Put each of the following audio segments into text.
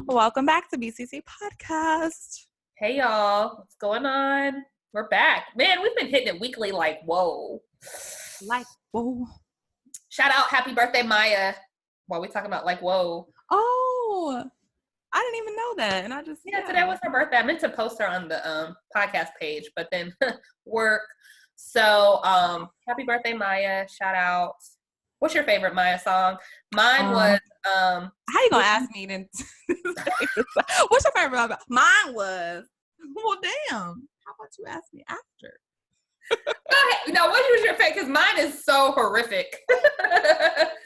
Welcome back to BCC Podcast. Hey y'all, what's going on? We're back. Man, we've been hitting it weekly like, whoa. Whoa. Shout out, happy birthday, Maya. While we talking about like, whoa. Oh, I didn't even know that. And I just, Today was her birthday. I meant to post her on the podcast page, but then work. So, happy birthday, Maya. Shout out. What's your favorite Maya song? Mine was, how you gonna ask me then? What's your favorite? Mine was, well, damn. How about you ask me after? Go ahead. No, what was your favorite? Because mine is so horrific.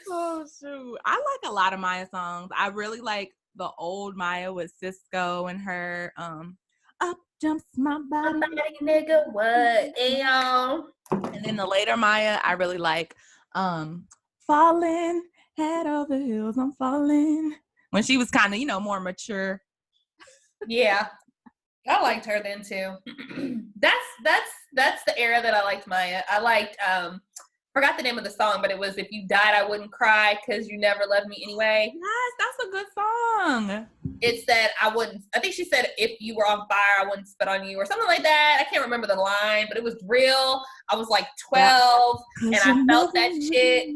Oh, shoot. I like a lot of Maya songs. I really like the old Maya with Cisco and her, Up Jumps My Body. Nigga, what? Ayo. And then the later Maya, I really like, Falling head over heels, I'm falling. When she was kind of, more mature. Yeah, I liked her then too. That's the era that I liked Maya. I liked forgot the name of the song, but it was If You Died I Wouldn't Cry Because You Never Loved Me Anyway. Yes, that's a good song. It said I think she said if you were on fire, I wouldn't spit on you or something like that. I can't remember the line, but it was real. I was like 12 and I felt that shit.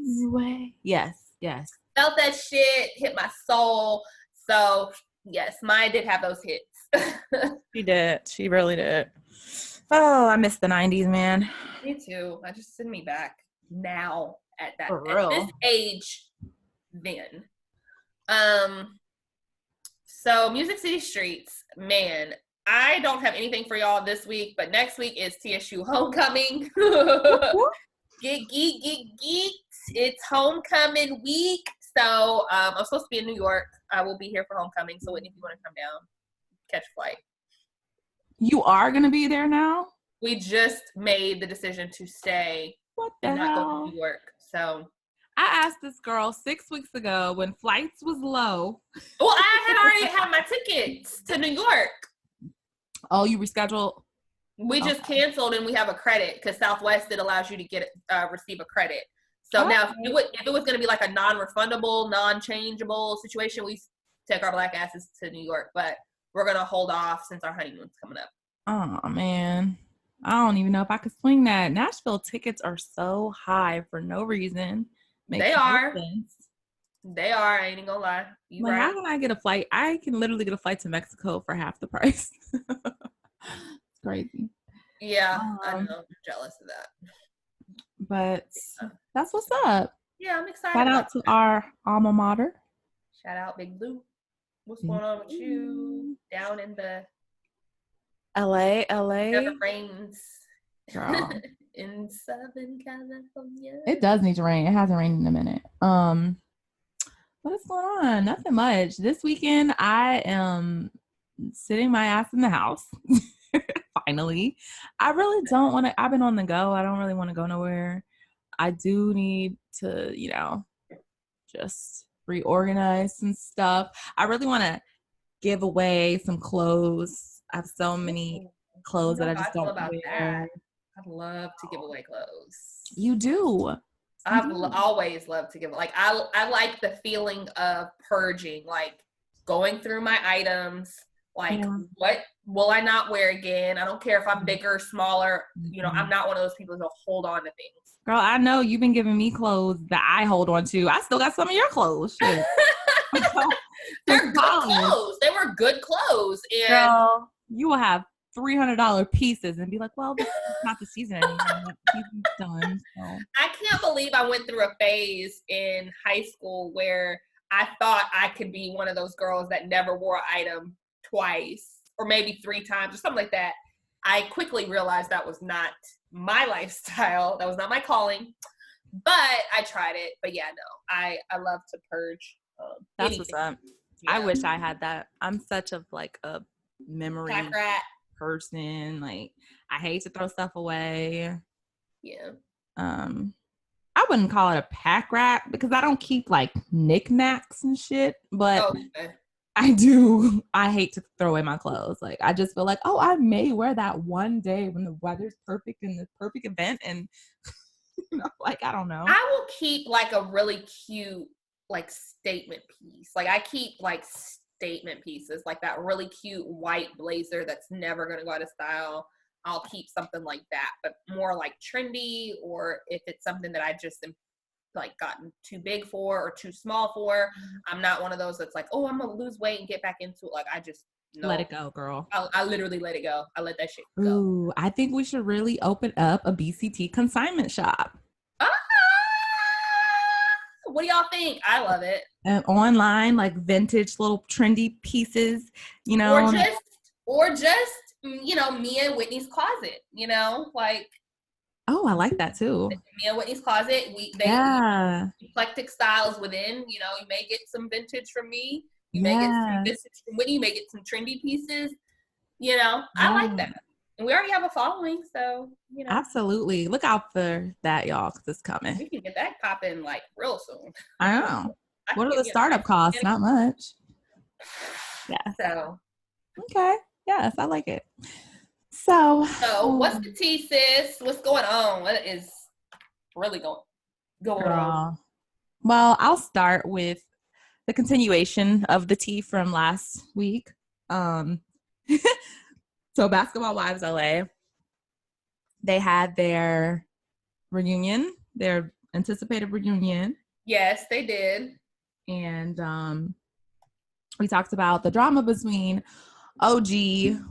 Yes. Felt that shit, hit my soul. So yes, Maya did have those hits. She did. She really did. Oh, I miss the 90s, man. Me too. I just send me back now at this age then. So Music City Streets, man, I don't have anything for y'all this week, but next week is TSU homecoming. Geek. It's homecoming week. So I'm supposed to be in New York. I will be here for homecoming. So Whitney, if you want to come down, catch a flight. You are going to be there now? We just made the decision to stay. What the and hell? Not go to New York. So I asked this girl 6 weeks ago when flights was low. Well, I had already had my tickets to New York. Oh, you rescheduled? We just canceled and we have a credit because Southwest, it allows you to get receive a credit. So now if it was going to be like a non-refundable, non-changeable situation, we take our black asses to New York, but we're going to hold off since our honeymoon's coming up. Oh, man. I don't even know if I could swing that. Nashville tickets are so high for no reason. They are. They are. I ain't gonna lie. You right. How can I get a flight? I can literally get a flight to Mexico for half the price. It's crazy. Yeah, I know. I'm jealous of that. But that's what's up. Yeah, I'm excited. Shout out to our alma mater. Shout out Big Blue. What's going on with you down in the LA? Never rains. Girl. In Southern California. It does need to rain. It hasn't rained in a minute. What is going on? Nothing much. This weekend I am sitting my ass in the house. Finally. I really don't want to. I've been on the go. I don't really want to go nowhere. I do need to, just reorganize some stuff. I really want to give away some clothes. I have so many clothes that I just don't wear. That. I'd love to give away clothes. You do. I've always loved to give. Like I like the feeling of purging, like going through my items. Like what will I not wear again? I don't care if I'm bigger, smaller. I'm not one of those people who hold on to things. Girl, I know you've been giving me clothes that I hold on to. I still got some of your clothes. Shit. They're good clothes. They were good clothes. And girl, you will have $300 pieces and be like, well, this is not the season anymore. That season's done. So. I can't believe I went through a phase in high school where I thought I could be one of those girls that never wore an item twice or maybe 3 times or something like that. I quickly realized that was not my lifestyle. That was not my calling. But I tried it. But yeah, no, I love to purge. That's anything. What's up. Yeah. I wish I had that. I'm such a memory person. Like I hate to throw stuff away. Yeah. I wouldn't call it a pack rat because I don't keep knickknacks and shit, but I do. I hate to throw away my clothes. Like I just feel like, oh, I may wear that one day when the weather's perfect and the perfect event, and I don't know. I will keep a really cute statement piece. I keep statement pieces, like that really cute white blazer that's never going to go out of style. I'll keep something like that, but more like trendy, or if it's something that I just am like gotten too big for or too small for, I'm not one of those that's like, oh, I'm gonna lose weight and get back into it. Like, I just Let it go, girl. I literally let it go. I let that shit go. Ooh, I think we should really open up a BCT consignment shop. Ah! What do y'all think? I love it. And online, like vintage little trendy pieces, you Or know. just you know, me and Whitney's closet, you know, like, Oh, I like that too. me and Whitney's closet. Yeah. Eclectic styles within. You know, you may get some vintage from me. You may get some Yeah. vintage from Whitney. You may get some trendy pieces. You know, I like Yeah. that. And we already have a following, so, you know. Absolutely. Look out for that, y'all, because it's coming. We can get that popping like real soon. I know. I What can are the give you startup costs? Not much. Yeah. So Okay. Yes, I like it. So what's the tea, sis? What's going on? What is really going on? girl. Well, I'll start with the continuation of the tea from last week. So Basketball Wives LA, they had their reunion, their anticipated reunion. Yes, they did. And we talked about the drama between OG,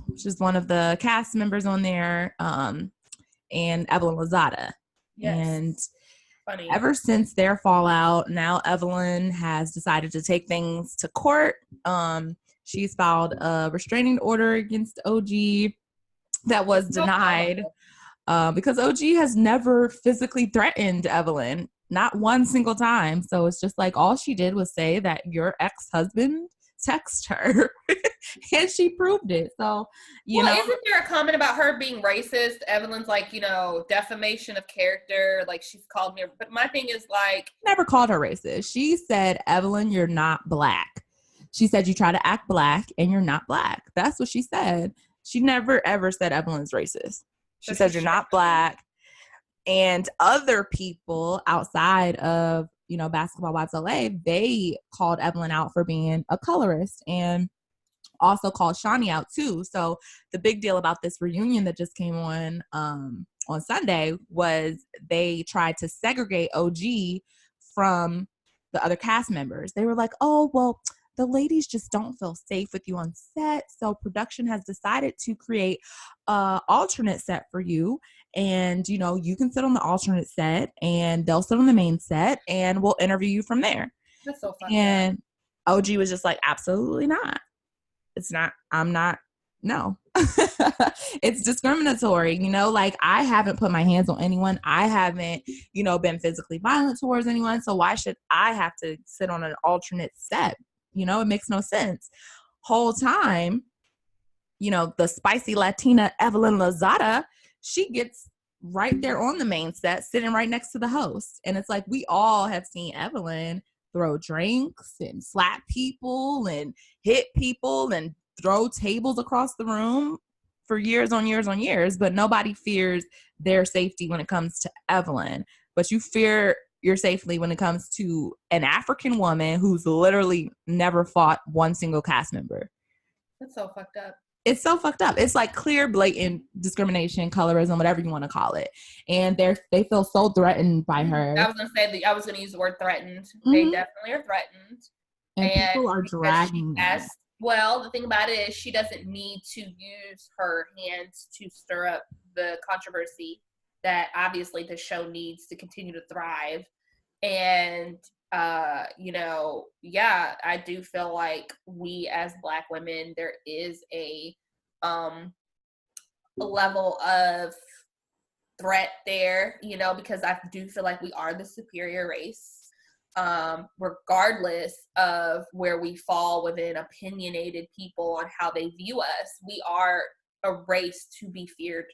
which is one of the cast members on there, and Evelyn Lozada. Yes. And funny. Ever since their fallout, now Evelyn has decided to take things to court. She's filed a restraining order against OG that was denied because OG has never physically threatened Evelyn, not one single time. So it's just like all she did was say that your ex-husband texted her and she proved it. So, you know. Isn't there a comment about her being racist? Evelyn's like, you know, defamation of character. Like, she's called me. But my thing is like. Never called her racist. She said, Evelyn, you're not black. She said, you try to act black and you're not black. That's what she said. She never, ever said Evelyn's racist. She said, you're not black. And other people outside of, you know, Basketball Wives LA, they called Evelyn out for being a colorist and also called Shawnee out too. So the big deal about this reunion that just came on Sunday was they tried to segregate OG from the other cast members. They were like, oh, well, the ladies just don't feel safe with you on set. So production has decided to create an alternate set for you. And, you know, you can sit on the alternate set and they'll sit on the main set and we'll interview you from there. That's so funny. And OG was just like, absolutely not. It's not, I'm not, no. It's discriminatory, you know, like I haven't put my hands on anyone. I haven't, you know, been physically violent towards anyone. So why should I have to sit on an alternate set? You know, it makes no sense. Whole time, you know, the spicy Latina Evelyn Lozada, she gets right there on the main set, sitting right next to the host. And it's like, we all have seen Evelyn throw drinks and slap people and hit people and throw tables across the room for years on years on years, but nobody fears their safety when it comes to Evelyn. But you fear your safety when it comes to an African woman who's literally never fought one single cast member. That's so fucked up. It's so fucked up. It's like clear, blatant discrimination, colorism, whatever you want to call it. And they feel so threatened by her. I was gonna use the word threatened. Mm-hmm. They definitely are threatened. And people are dragging them. Well, the thing about it is she doesn't need to use her hands to stir up the controversy that obviously the show needs to continue to thrive. And you know, yeah, I do feel like we as Black women, there is a level of threat there, you know, because I do feel like we are the superior race, regardless of where we fall within opinionated people on how they view us. We are a race to be feared,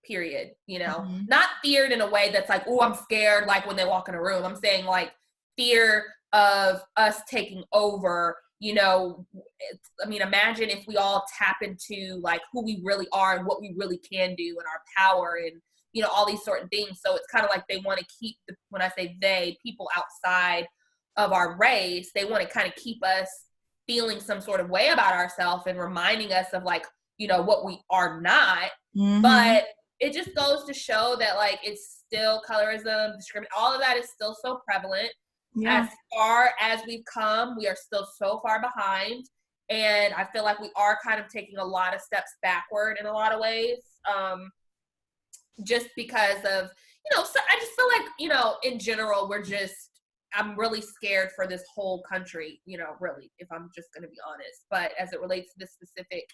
period. You know, not feared in a way that's like, oh, I'm scared, like when they walk in a room. I'm saying like fear of us taking over. You know, I mean, imagine if we all tap into like who we really are and what we really can do and our power and, you know, all these sort of things. So it's kind of like they want to keep when I say they, people outside of our race, they want to kind of keep us feeling some sort of way about ourselves and reminding us of like, you know, what we are not. Mm-hmm. But it just goes to show that like it's still colorism, discrimination, all of that is still so prevalent. Yeah. As far as we've come, we are still so far behind. And I feel like we are kind of taking a lot of steps backward in a lot of ways. Just because of, you know, so I just feel like, you know, in general, I'm really scared for this whole country, you know, really, if I'm just going to be honest. But as it relates to this specific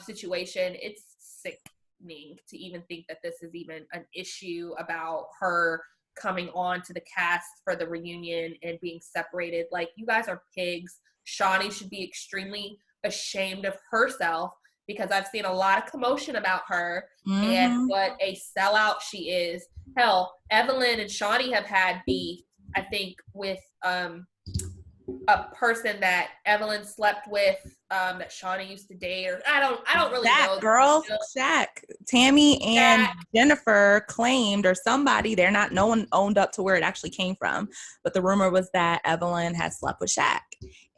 situation, it's sickening to even think that this is even an issue about her coming on to the cast for the reunion and being separated. Like, you guys are pigs. Shawnee should be extremely ashamed of herself, because I've seen a lot of commotion about her and what a sellout she is. Hell, Evelyn and Shawnee have had beef, I think, with a person that Evelyn slept with, that Shawnee used to date, or I don't really know. Girl, Shaq, Tammy and Jennifer claimed, or somebody, no one owned up to where it actually came from, but the rumor was that Evelyn had slept with Shaq.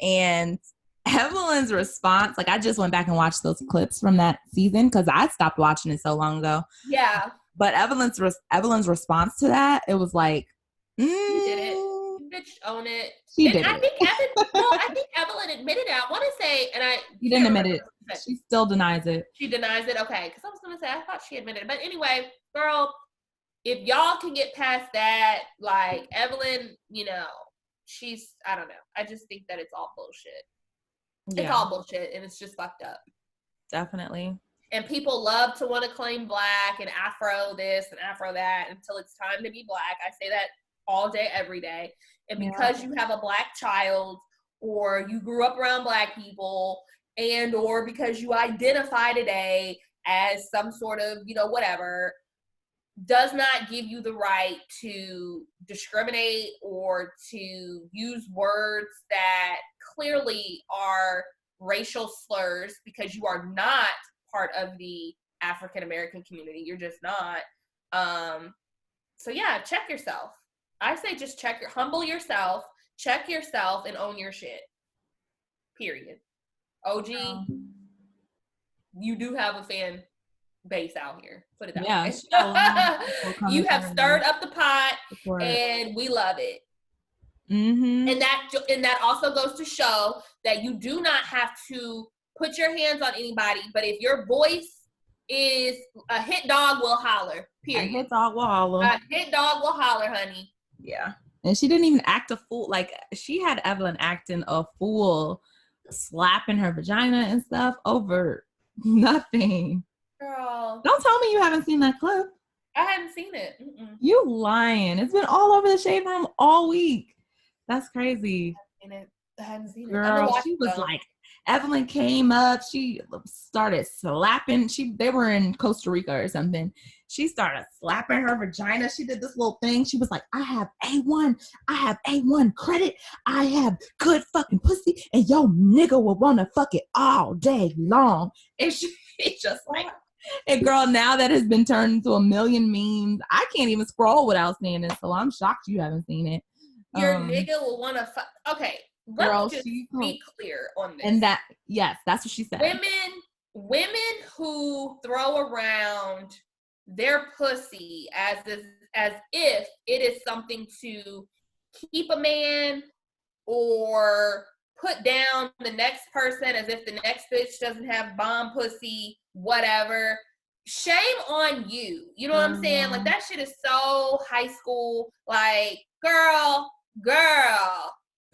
And Evelyn's response, like, I just went back and watched those clips from that season because I stopped watching it so long ago. Yeah. But Evelyn's response to that, it was like, You did it. You bitch, own it. She and did I it. think Evelyn admitted it. I want to say, she didn't admit it. She still denies it. She denies it. Okay, because I was going to say, I thought she admitted it. But anyway, girl, if y'all can get past that, like, Evelyn, you know, I don't know. I just think that it's all bullshit. Yeah. It's all bullshit, and it's just fucked up. Definitely. And people love to want to claim black and Afro this and Afro that until it's time to be black. I say that all day, every day. And because you have a black child, or you grew up around black people, and or because you identify today as some sort of, you know, whatever, does not give you the right to discriminate or to use words that clearly are racial slurs, because you are not part of the African American community. You're just not. So yeah, check yourself. I say just humble yourself, check yourself, and own your shit. Period. OG, you do have a fan base out here. Put it that way. You have stirred up the pot, and we love it. Mm-hmm. And that also goes to show that you do not have to put your hands on anybody, but if your voice is a hit dog will holler. Period. A hit dog will holler. A hit dog will holler, honey. Yeah. And she didn't even act a fool. Like, she had Evelyn acting a fool, slapping her vagina and stuff over nothing. Girl. Don't tell me you haven't seen that clip. I hadn't seen it. Mm-mm. You lying. It's been all over the Shade Room all week. That's crazy. I hadn't seen it. Girl, she was like, Evelyn came up. She started slapping. They were in Costa Rica or something. She started slapping her vagina. She did this little thing. She was like, I have A1. I have A1 credit. I have good fucking pussy. And yo nigga will want to fuck it all day long. And she just like, and girl, now that has been turned into a million memes. I can't even scroll without seeing it. So I'm shocked you haven't seen it. Your nigga will want to fuck. Okay. Girl, let's just be clear on this. And yes, that's what she said. Women who throw around their pussy as if it is something to keep a man or put down the next person, as if the next bitch doesn't have bomb pussy, whatever. Shame on you. You know what I'm saying? Like, that shit is so high school. Like, girl,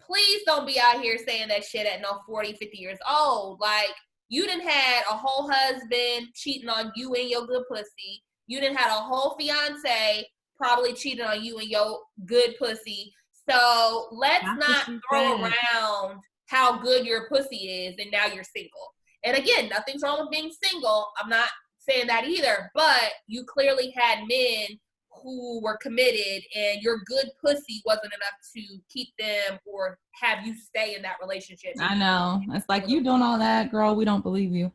please don't be out here saying that shit at no 40, 50 years old. Like, you done had a whole husband cheating on you and your good pussy. You done had a whole fiance probably cheating on you and your good pussy. So let's not throw around how good your pussy is and now you're single. And again, nothing's wrong with being single. I'm not saying that either. But you clearly had men who were committed, and your good pussy wasn't enough to keep them or have you stay in that relationship. I know. It's like, you doing all that, girl. We don't believe you.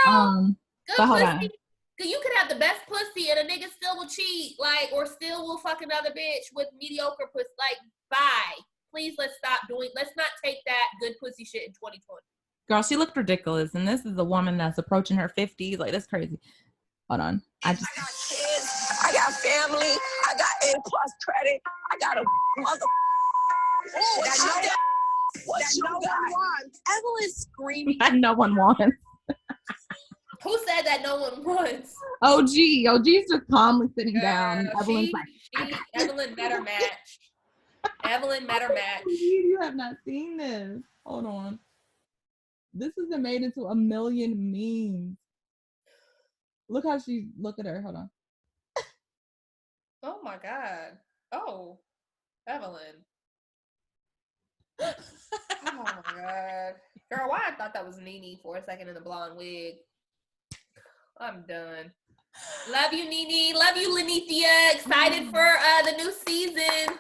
Girl, good pussy. You could have the best pussy and a nigga still will cheat, like, or still will fuck another bitch with mediocre pussy. Like, bye. please, let's not take that good pussy shit in 2020. Girl, she looked ridiculous. And this is a woman that's approaching her 50s. Like, that's crazy. Hold on. I got kids. I got family. I got A+ credit. I got a mother. What you got? Evelyn's screaming. That no one wants. Who said that no one wants? OG's just calmly sitting down. Evelyn met her match. Evelyn met her match. You have not seen this. Hold on. This has been made into a million memes. Look at her. Hold on. Oh my God. Oh, Evelyn. Oh my God. Girl, why I thought that was Nene for a second in the blonde wig. I'm done. Love you, Nene. Love you, Lenithia. Excited for the new season.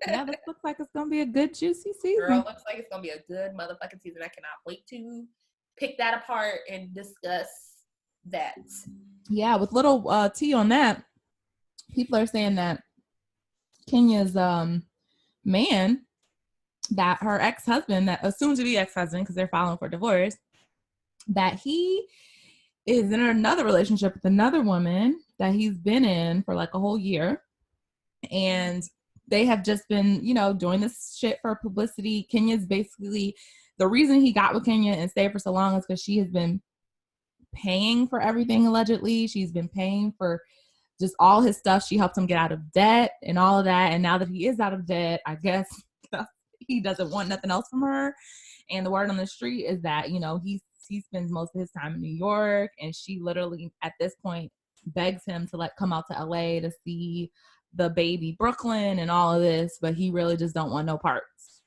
Yeah, this looks like it's going to be a good, juicy season. Girl, looks like it's going to be a good motherfucking season. I cannot wait to pick that apart and discuss that. Yeah, with little tea on that, people are saying that Kenya's man, that her ex-husband, that soon to be ex-husband, because they're filing for divorce, that he is in another relationship with another woman that he's been in for like a whole year. And they have just been, doing this shit for publicity. Kenya's basically, the reason he got with Kenya and stayed for so long is because she has been paying for everything, allegedly. She's been paying for just all his stuff. She helped him get out of debt and all of that. And now that he is out of debt, I guess he doesn't want nothing else from her. And the word on the street is that, he spends most of his time in New York, and she literally at this point begs him to come out to LA to see the baby Brooklyn and all of this, but he really just don't want no parts.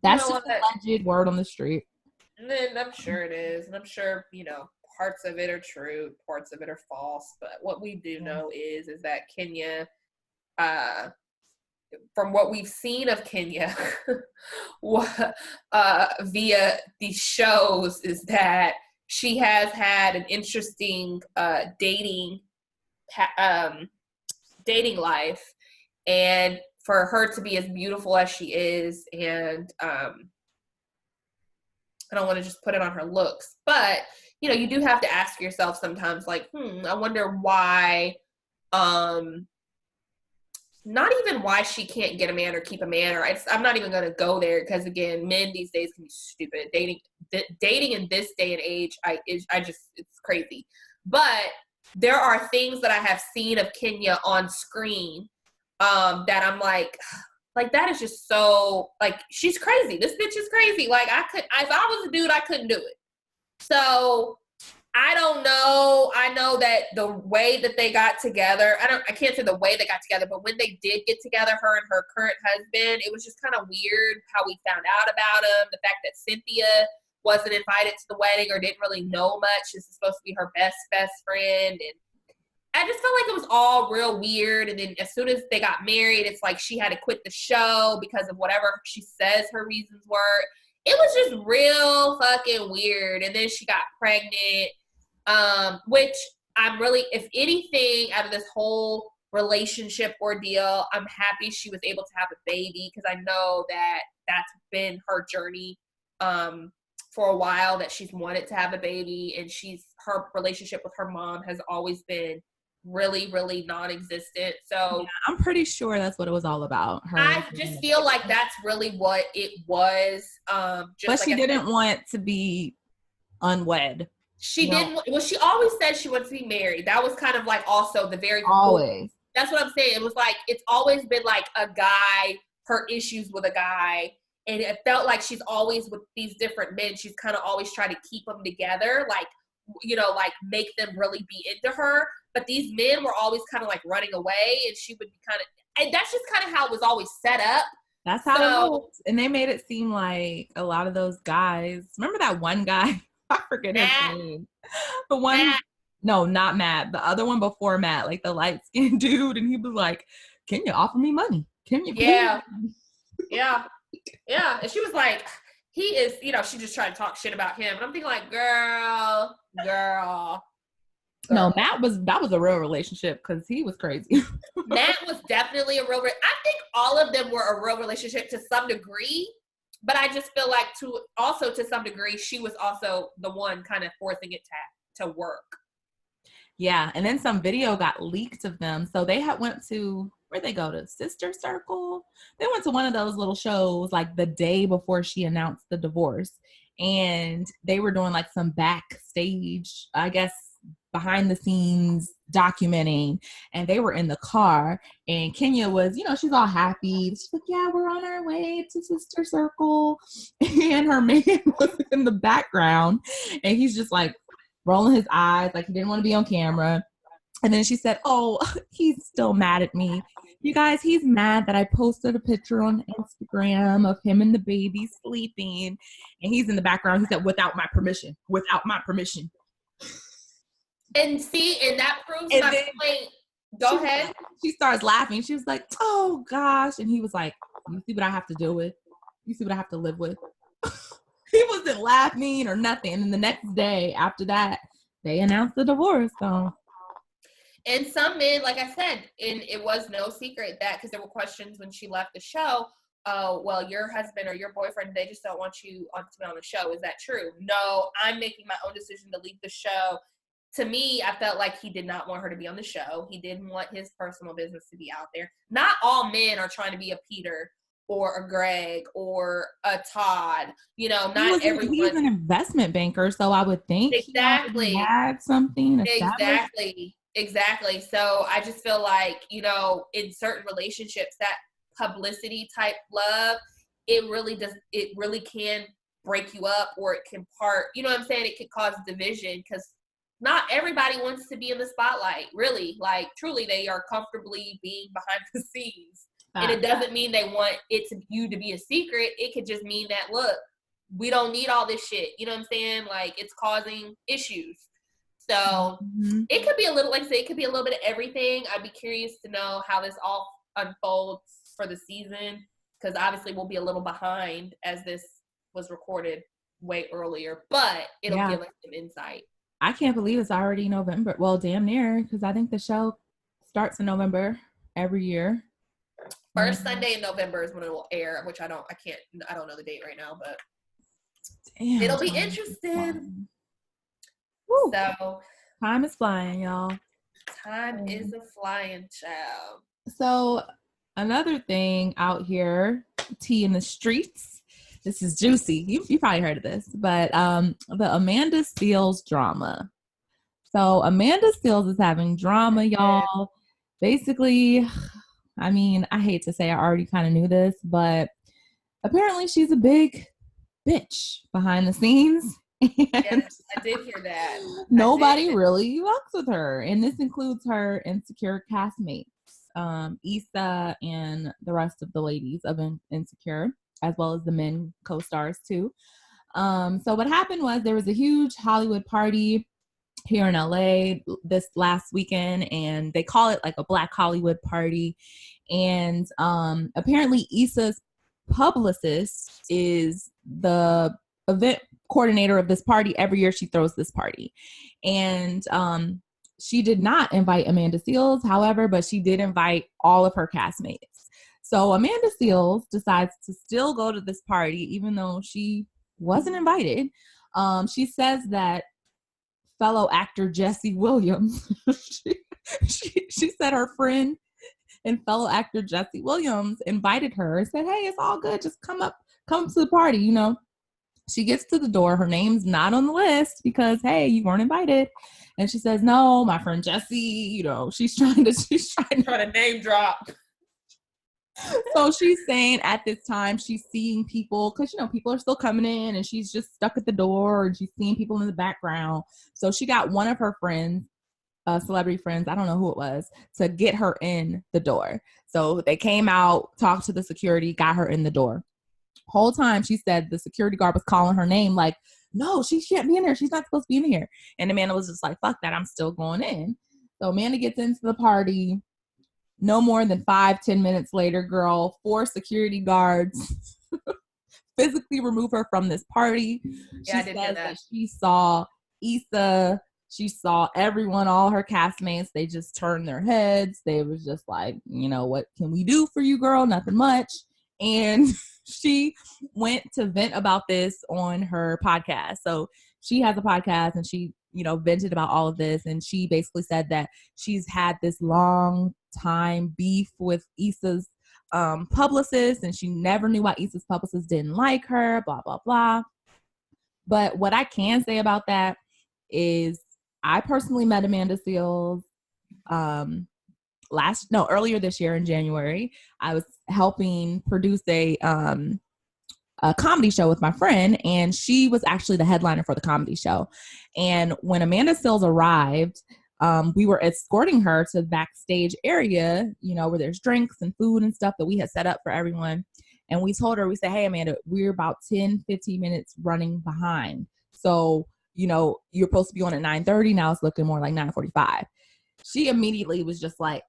That's just alleged word on the street. And then I'm sure it is. And I'm sure, parts of it are true, parts of it are false. But what we do know is that Kenya, from what we've seen of Kenya via these shows, is that she has had an interesting dating life, and for her to be as beautiful as she is, and I don't want to just put it on her looks, but you do have to ask yourself sometimes, like, I wonder why, not even why she can't get a man or keep a man, or I'm not even going to go there, because again, men these days can be stupid. Dating in this day and age, it's crazy. But there are things that I have seen of Kenya on screen that I'm like that is just so, like, she's crazy. This bitch is crazy. Like, if I was a dude, I couldn't do it. So I don't know. I know that the way that they got together, I can't say the way they got together, but when they did get together, her and her current husband, it was just kind of weird how we found out about him. The fact that Cynthia wasn't invited to the wedding or didn't really know much. This is supposed to be her best friend. And I just felt like it was all real weird. And then as soon as they got married, it's like she had to quit the show because of whatever she says her reasons were. It was just real fucking weird. And then she got pregnant. Which I'm really, if anything, out of this whole relationship ordeal, I'm happy she was able to have a baby, because I know that that's been her journey for a while, that she's wanted to have a baby, and her relationship with her mom has always been really, really non-existent. So yeah, I'm pretty sure that's what it was all about. I just feel like that's really what it was. But she didn't want to be unwed. She didn't. Well, she always said she wanted to be married. That was kind of like also the very always. That's what I'm saying. It was like, it's always been like a guy, her issues with a guy, and it felt like she's always with these different men. She's kind of always trying to keep them together, like, like make them really be into her. But these men were always kind of like running away, and she would be and that's just kind of how it was always set up. That's how it was. And they made it seem like a lot of those guys. Remember that one guy? I forget his name. The one, Matt. No, not Matt. The other one before Matt, like the light-skinned dude, and he was like, "Can you offer me money? Can you?" Yeah, yeah. And she was like, "He is," she just tried to talk shit about him, and I'm thinking like, girl. No, girl. that was a real relationship because he was crazy. Matt was definitely a real. I think all of them were a real relationship to some degree, but I just feel like to some degree she was also the one kind of forcing it to work. Yeah, and then some video got leaked of them. So they had went to where'd they go to Sister Circle? They went to one of those little shows like the day before she announced the divorce, and they were doing like some backstage, I guess, behind the scenes documenting, and they were in the car, and Kenya was, she's all happy. She's like, yeah, we're on our way to Sister Circle, and her man was in the background, and he's just like rolling his eyes like he didn't want to be on camera. And then she said, oh, he's still mad at me. You guys, he's mad that I posted a picture on Instagram of him and the baby sleeping, and he's in the background. He said, without my permission. And see, and that proves And my then point. Go ahead. She starts laughing. She was like, oh gosh. And he was like, you see what I have to deal with? You see what I have to live with? He wasn't laughing or nothing. And then the next day after that, they announced the divorce. So, and some men, like I said, and it was no secret that, because there were questions when she left the show, oh, well, your husband or your boyfriend, they just don't want you to be on the show. Is that true? No, I'm making my own decision to leave the show. To me, I felt like he did not want her to be on the show. He didn't want his personal business to be out there. Not all men are trying to be a Peter or a Greg or a Todd. Not everyone. He's an investment banker, so I would think exactly he had something established. Exactly. So I just feel like, in certain relationships, that publicity type love, it really can break you up, or it can part, you know what I'm saying? It could cause division, because not everybody wants to be in the spotlight, really. Like, truly, they are comfortably being behind the scenes. And it doesn't mean they want you to be a secret. It could just mean that, look, we don't need all this shit. You know what I'm saying? Like, it's causing issues. So it could be a little, like I say, it could be a little bit of everything. I'd be curious to know how this all unfolds for the season, because obviously we'll be a little behind as this was recorded way earlier, but it'll give us some insight. I can't believe it's already November. Well, damn near, because I think the show starts in November every year. First Sunday in November is when it will air, which I don't know the date right now, but it'll be interesting. Woo. So time is flying, y'all. Time is a flying, child. So another thing out here, tea in the streets. This is juicy. You probably heard of this, but the Amanda Seales drama. So Amanda Seales is having drama, y'all. Basically, I mean, I hate to say I already kind of knew this, but apparently she's a big bitch behind the scenes. Yes, I did hear that. Nobody really fucks with her. And this includes her insecure castmates, Issa and the rest of the ladies of Insecure, as well as the men co-stars too. So what happened was there was a huge Hollywood party here in LA this last weekend, and they call it like a Black Hollywood party. And apparently Issa's publicist is the event coordinator of this party. Every year she throws this party, and she did not invite Amanda Seales, however, but she did invite all of her castmates. So Amanda Seales decides to still go to this party even though she wasn't invited. She says that fellow actor Jesse Williams, she said her friend and fellow actor Jesse Williams invited her and said, hey, it's all good, just come to the party. She gets to the door, her name's not on the list because, hey, you weren't invited. And she says, no, my friend Jessie, she's trying to name drop. So she's saying at this time she's seeing people, because people are still coming in, and she's just stuck at the door, and she's seeing people in the background. So she got one of her friends, celebrity friends, I don't know who it was, to get her in the door. So they came out, talked to the security, got her in the door. Whole time she said the security guard was calling her name like, no, she can't be in here, she's not supposed to be in here. And Amanda was just like, fuck that, I'm still going in. So Amanda gets into the party. No more than 5-10 minutes later, girl, 4 security guards physically remove her from this party. Yeah, I did hear that. She saw Issa She saw everyone, all her castmates, they just turned their heads. They was just like, what can we do for you, girl? Nothing much. And she went to vent about this on her podcast. So she has a podcast and she, vented about all of this. And she basically said that she's had this long time beef with Issa's publicist, and she never knew why Issa's publicist didn't like her, blah, blah, blah. But what I can say about that is I personally met Amanda Seales earlier this year in January. I was helping produce a comedy show with my friend, and she was actually the headliner for the comedy show. And when Amanda Seales arrived, we were escorting her to the backstage area, where there's drinks and food and stuff that we had set up for everyone. And we told her, we said, hey, Amanda, we're about 10, 15 minutes running behind. So, you're supposed to be on at 9:30. Now it's looking more like 9:45. She immediately was just like,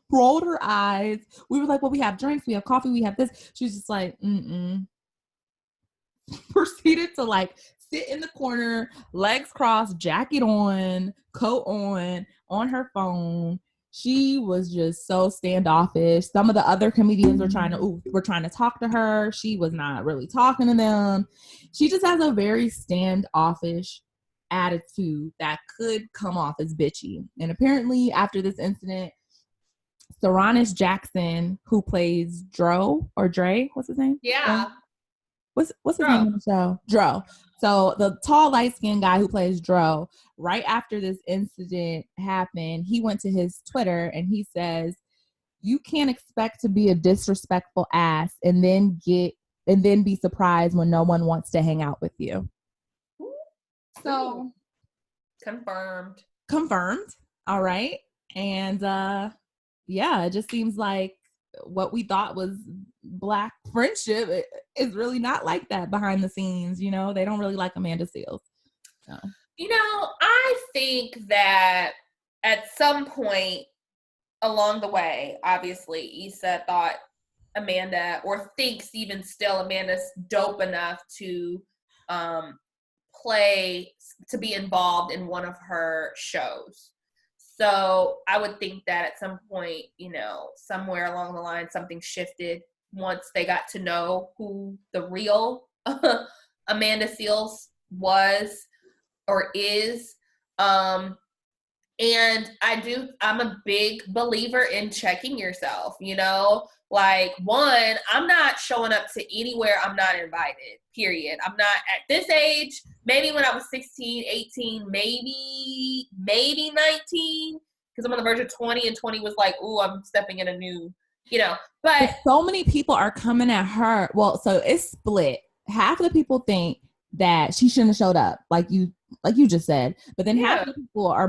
rolled her eyes. We were like, well, we have drinks, we have coffee, we have this. She was just like, proceeded to like sit in the corner, legs crossed, jacket on, coat on her phone. She was just so standoffish. Some of the other comedians were trying to talk to her. She was not really talking to them. She just has a very standoffish attitude that could come off as bitchy. And apparently after this incident, Saranis Jackson, who plays Dro or Dre, what's his name? Yeah. What's his name on the show? Dro. So the tall, light-skinned guy who plays Dro, right after this incident happened, he went to his Twitter and he says, you can't expect to be a disrespectful ass and then be surprised when no one wants to hang out with you. So confirmed. All right. And it just seems like what we thought was Black friendship is really not like that behind the scenes. They don't really like Amanda Seales. So. I think that at some point along the way, obviously, Issa thought Amanda, or thinks even still Amanda's dope enough to to be involved in one of her shows. So I would think that at some point, somewhere along the line, something shifted once they got to know who the real Amanda Seales was or is. And I'm a big believer in checking yourself, like, one, I'm not showing up to anywhere I'm not invited, period. I'm not at this age, maybe when I was 16, 18, maybe 19, because I'm on the verge of 20, and 20 was like, ooh, I'm stepping in a new, but so many people are coming at her. Well, so it's split. Half of the people think that she shouldn't have showed up, like you just said, but then half of the people are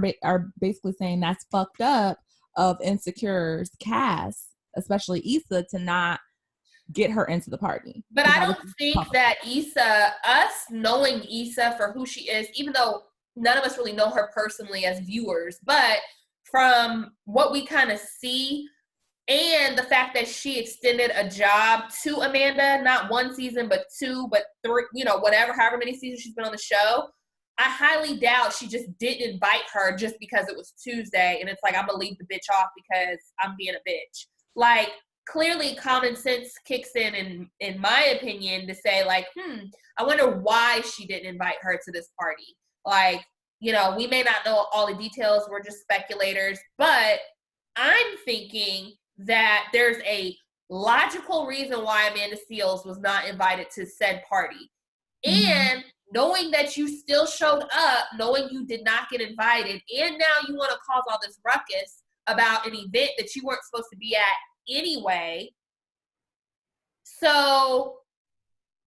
basically saying that's fucked up of Insecure's cast, especially Issa, to not get her into the party. But I don't think that Issa, us knowing Issa for who she is, even though none of us really know her personally as viewers, but from what we kind of see, and the fact that she extended a job to Amanda, not one season, but two, but three, however many seasons she's been on the show, I highly doubt she just didn't invite her just because it was Tuesday. And it's like, I'm going to leave the bitch off because I'm being a bitch. Like, clearly common sense kicks in my opinion, to say like, I wonder why she didn't invite her to this party. Like, we may not know all the details. We're just speculators. But I'm thinking that there's a logical reason why Amanda Seales was not invited to said party. And knowing that you still showed up, knowing you did not get invited, and now you want to cause all this ruckus about an event that you weren't supposed to be at anyway. So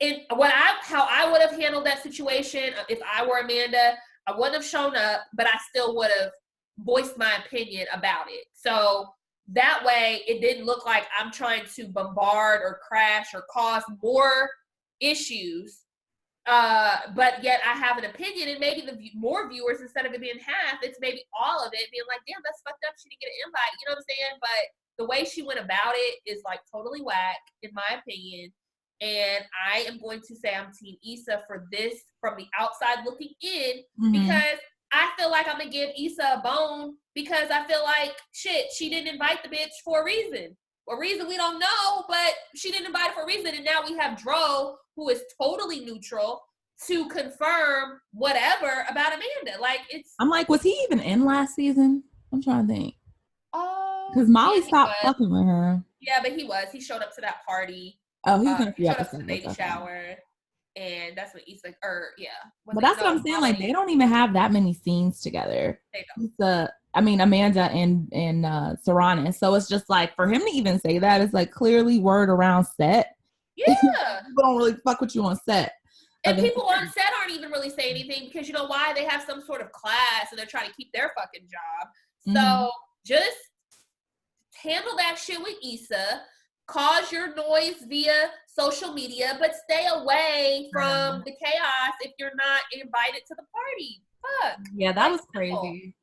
how I would have handled that situation, if I were Amanda, I wouldn't have shown up, but I still would have voiced my opinion about it. So that way it didn't look like I'm trying to bombard or crash or cause more issues. But yet I have an opinion, and maybe more viewers, instead of it being half, it's maybe all of it being like, damn, that's fucked up. She didn't get an invite. You know what I'm saying? But the way she went about it is like totally whack, in my opinion. And I am going to say I'm Team Issa for this from the outside looking in, Mm-hmm. because I feel like I'm going to give Issa a bone, because I feel like, shit, she didn't invite the bitch for a reason. A reason we don't know, but she didn't invite it for a reason. And now we have Dro, who is totally neutral, to confirm whatever about Amanda. Like, it's... I'm like, was he even in last season? I'm trying to think. Because Yeah, Molly stopped fucking with her. Yeah, but he was. He showed up to that party. Oh, he was in a few showed up to episodes. the baby shower. And that's when Issa, But that's what I'm saying. Like, they don't even have that many scenes together. They don't. Amanda and Saranis. So it's just like, for him to even say that, it's like clearly word around set. Yeah. People don't really fuck with you on set. And people on set aren't even really saying anything, because you know why? They have some sort of class and they're trying to keep their fucking job. So just handle that shit with Issa. Cause your noise via social media, but stay away from the chaos if you're not invited to the party. Fuck. Yeah, that was crazy.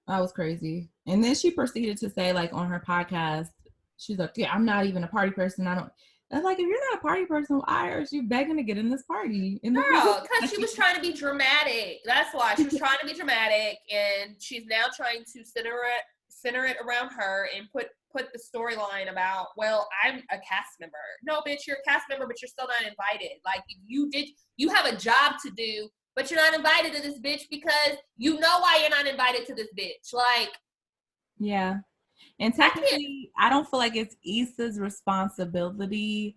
That was crazy. And then she proceeded to say, like, on her podcast, she's like, yeah, I'm not even a party person. I was like, if you're not a party person, why are you begging to get in this party? Girl, because she was trying to be dramatic. That's why. She was trying to be dramatic, and she's now trying to center it around her and put the storyline about, well, I'm a cast member. No, bitch, you're a cast member, but you're still not invited. Like, you have a job to do, but you're not invited to this bitch because you know why you're not invited to this bitch. Like, yeah. And technically, I don't feel like it's Issa's responsibility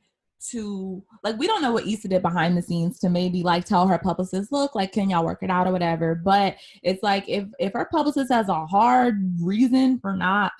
to, like, we don't know what Issa did behind the scenes to maybe, like, tell her publicist, look, like, can y'all work it out or whatever. But it's like, if her publicist has a hard reason for not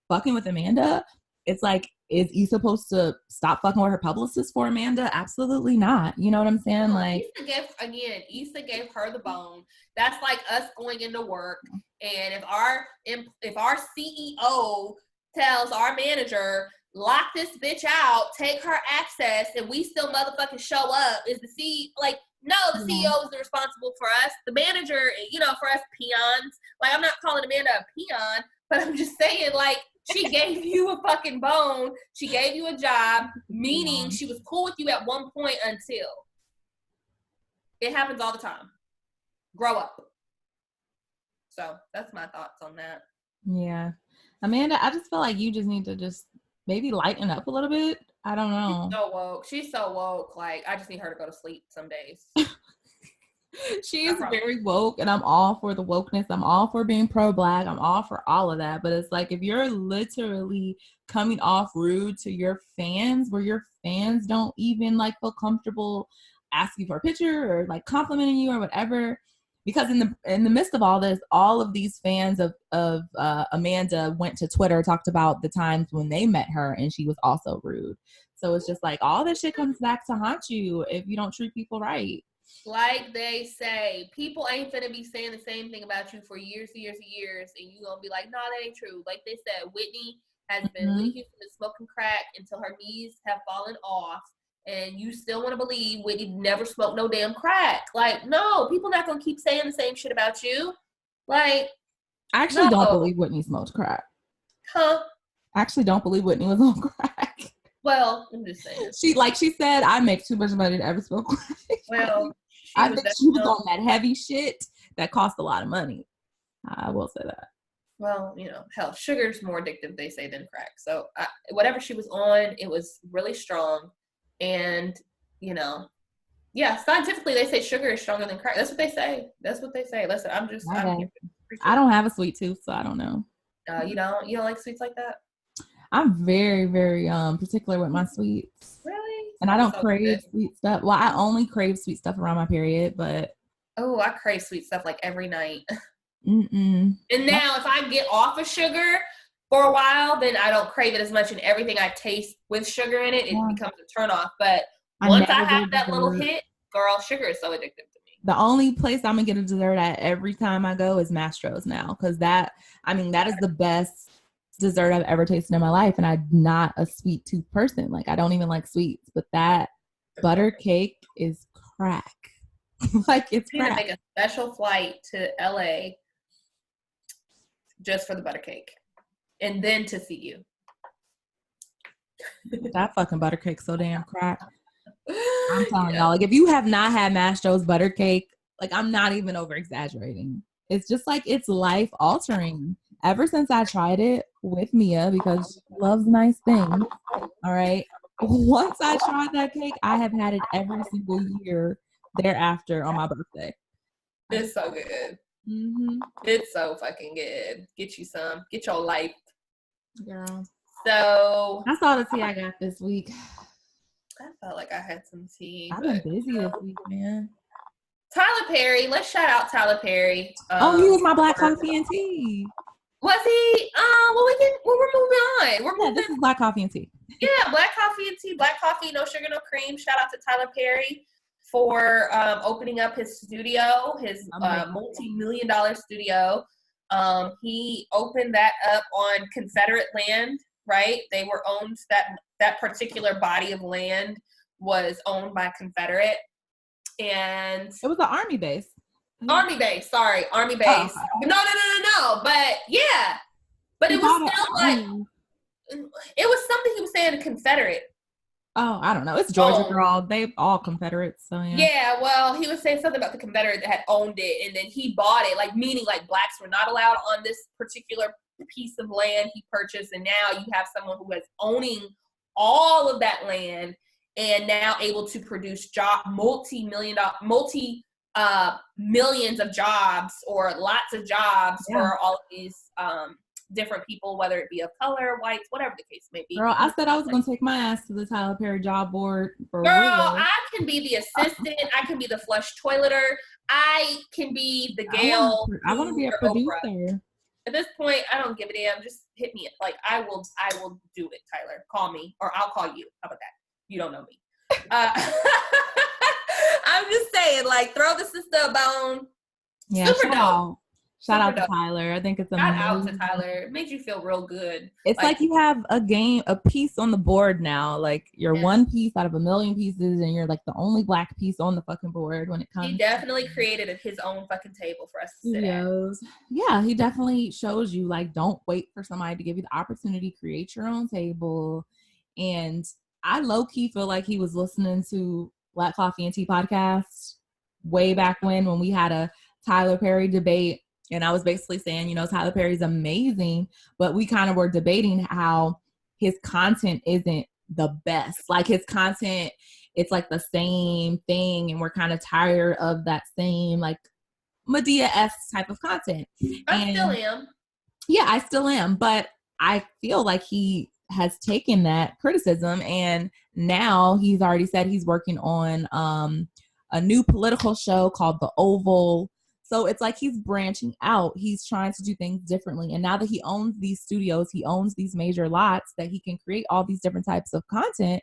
fucking with Amanda, it's like, is Issa supposed to stop fucking with her publicist for Amanda? Absolutely not. You know what I'm saying? Like, Issa gave her the bone. That's like us going into work, and if our CEO tells our manager, lock this bitch out, take her access, and we still motherfucking show up, is the CEO is responsible for us. The manager, for us peons. Like, I'm not calling Amanda a peon, but I'm just saying, like, she gave you a fucking bone. She gave you a job, meaning she was cool with you at one point until. It happens all the time. Grow up. So that's my thoughts on that. Yeah. Amanda, I just feel like you just need to just maybe lighten up a little bit. I don't know. She's so woke. Like, I just need her to go to sleep some days. She is very woke, and I'm all for the wokeness. I'm all for being pro-Black. I'm all for all of that. But it's like, if you're literally coming off rude to your fans, where your fans don't even, like, feel comfortable asking for a picture or, like, complimenting you or whatever. Because in the midst of all this, all of these fans of Amanda went to Twitter, talked about the times when they met her, and she was also rude. So it's just like, all this shit comes back to haunt you if you don't treat people right. Like they say, people ain't finna be saying the same thing about you for years and years and years, and you gonna be like, nah, that ain't true. Like they said, Whitney Houston is smoking crack until her knees have fallen off, and you still want to believe Whitney never smoked no damn crack. Like, no, people not gonna keep saying the same shit about you. Like, I actually don't believe Whitney smoked crack. Huh? I actually don't believe Whitney was on crack. Well, I'm just saying. She said, I make too much money to ever smoke crack. Well, I think she was on that heavy shit that cost a lot of money. I will say that. Well, hell, sugar's more addictive, they say, than crack. So whatever she was on, it was really strong. And, scientifically, they say sugar is stronger than crack. That's what they say. Listen, I don't have a sweet tooth, so I don't know. You don't like sweets like that? I'm very, very particular with my sweets. Really? And I don't crave sweet stuff. Well, I only crave sweet stuff around my period, but... Oh, I crave sweet stuff like every night. Mm-mm. And now if I get off of sugar for a while, then I don't crave it as much, and everything I taste with sugar in it, it becomes a turnoff. But once I have that little hit, girl, sugar is so addictive to me. The only place I'm going to get a dessert at every time I go is Mastro's now, because that is the best dessert I've ever tasted in my life, and I'm not a sweet tooth person. Like, I don't even like sweets, but that butter cake is crack. Like, it's crack. I'm gonna make a special flight to LA just for the butter cake, and then to see you. That fucking butter cake so damn crack. I'm telling Yeah. y'all, like if you have not had Mashed Joe's butter cake, like I'm not even over exaggerating. It's just like it's life altering. Ever since I tried it with Mia because she loves nice things. All right. Once I tried that cake, I have had it every single year thereafter on my birthday. It's so good. Mm-hmm. It's so fucking good. Get you some. Get your life. Girl. So That's all the tea I got this week. I felt like I had some tea. I've been busy this week, man. Tyler Perry. Let's shout out Tyler Perry. He was my Black Coffee and Tea. Was he? Well, we're moving on. We're moving. This is Black Coffee and Tea. Yeah, Black Coffee and Tea. Black coffee, no sugar, no cream. Shout out to Tyler Perry for opening up his studio, his multi-million-dollar studio. He opened that up on Confederate land, right? They were owned, that particular body of land was owned by Confederate. And it was an army base. Army base. No. But yeah. But it was still like, it was something he was saying Confederate. Oh, I don't know. It's Georgia, girl. They all Confederates, so yeah. Yeah, well, he was saying something about the Confederate that had owned it, and then he bought it, like meaning like blacks were not allowed on this particular piece of land he purchased, and now you have someone who is owning all of that land and now able to produce millions of jobs or lots of jobs for all of these different people, whether it be of color, whites, whatever the case may be. Girl, I said I was going to take my ass to the Tyler Perry job board for real. I can be the assistant. I can be the flush toileter. I can be the gal. I want to be a producer. Oprah. At this point, I don't give a damn. Just hit me. Like, I will do it, Tyler. Call me, or I'll call you. How about that? You don't know me. I'm just saying, like, throw the sister a bone. Yeah, super dope. Shout out to Tyler. I think it's amazing. Shout out to Tyler. It made you feel real good. It's like you have a piece on the board now. Like you're one piece out of a million pieces, and you're like the only black piece on the fucking board when it comes. He definitely created his own fucking table for us to sit at. Yeah, he definitely shows you like don't wait for somebody to give you the opportunity. Create your own table. And I low key feel like he was listening to Black Coffee and Tea podcast way back when we had a Tyler Perry debate. And I was basically saying, Tyler Perry's amazing, but we kind of were debating how his content isn't the best. Like his content, it's like the same thing. And we're kind of tired of that same like Madea-esque type of content. I still am. Yeah, I still am. But I feel like he has taken that criticism and now he's already said he's working on a new political show called The Oval. So it's like he's branching out. He's trying to do things differently. And now that he owns these studios, he owns these major lots that he can create all these different types of content.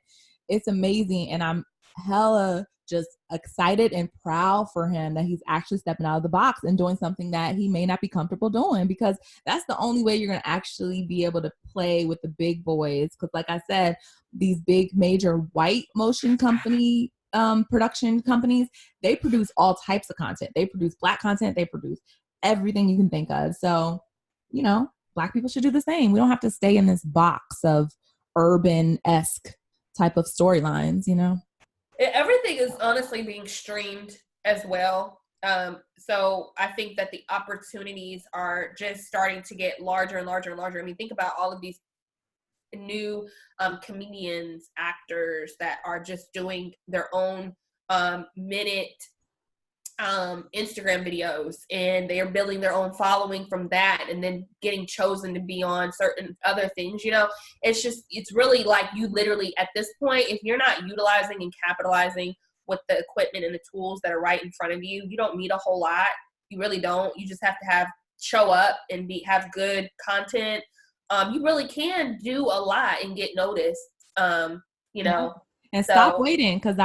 It's amazing. And I'm hella just excited and proud for him that he's actually stepping out of the box and doing something that he may not be comfortable doing, because that's the only way you're going to actually be able to play with the big boys. Because like I said, these big major white motion company production companies, they produce all types of content. They produce black content. They produce everything you can think of. So, black people should do the same. We don't have to stay in this box of urban-esque type of storylines, Everything is honestly being streamed as well. So I think that the opportunities are just starting to get larger and larger and larger. I mean, think about all of these new comedians, actors that are just doing their own minute Instagram videos, and they are building their own following from that and then getting chosen to be on certain other things. It's really like you literally at this point, if you're not utilizing and capitalizing with the equipment and the tools that are right in front of you, you don't need a whole lot. You really don't. You just have to show up and have good content. You really can do a lot and get noticed, And stop waiting, because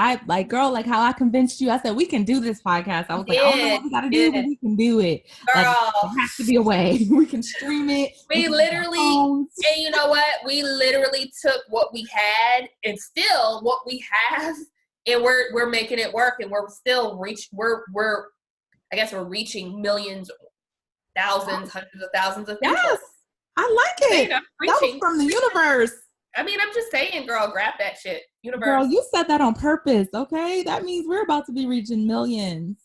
girl, like how I convinced you, I said, we can do this podcast. I was like, I don't know what we got to do, but we can do it. Girl. Like, there has to be a way. We can stream it. We literally, and you know what? We literally took what we had and still what we have, and we're making it work, and we're still I guess we're reaching millions, thousands, hundreds of thousands of people. Yes. I like it. That was from the universe. I mean, I'm just saying, girl, grab that shit. Universe. Girl, you said that on purpose, okay? That means we're about to be reaching millions.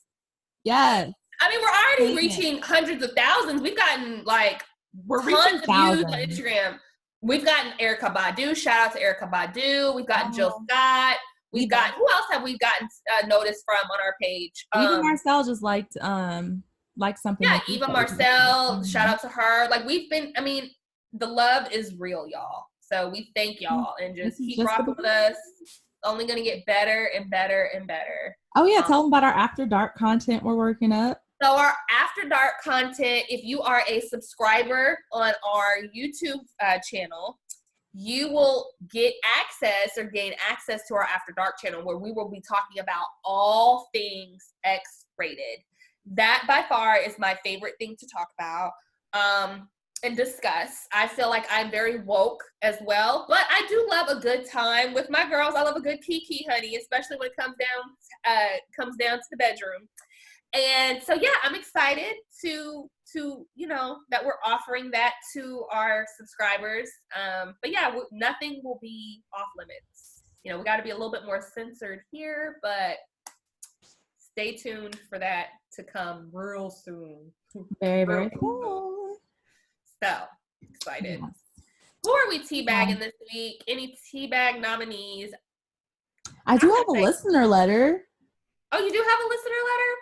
Yes. I mean, we're already reaching hundreds of thousands. We've gotten like tons of views on Instagram. We've gotten Erica Badu. Shout out to Erica Badu. We've gotten Jill Scott. We've got, who else have we gotten noticed from on our page? Eva Marcel just liked something. Yeah, Eva Marcel. Shout out to her. Like, we've been, I mean, the love is real, y'all. So we thank y'all and just keep rocking with us. Only going to get better and better and better. Oh, yeah. Tell them about our After Dark content we're working up. So our After Dark content, if you are a subscriber on our YouTube channel, you will get access or gain access to our After Dark channel where we will be talking about all things X-rated. That by far is my favorite thing to talk about and discuss. I feel like I'm very woke as well, but I do love a good time with my girls. I love a good kiki, honey, especially when it comes down to the bedroom. And so, yeah, I'm excited to that we're offering that to our subscribers. But yeah, nothing will be off limits. We got to be a little bit more censored here, but stay tuned for that to come real soon. Very, very cool. So excited. Yes. Who are we teabagging this week? Any teabag nominees? I do have a listener letter. Oh, you do have a listener letter?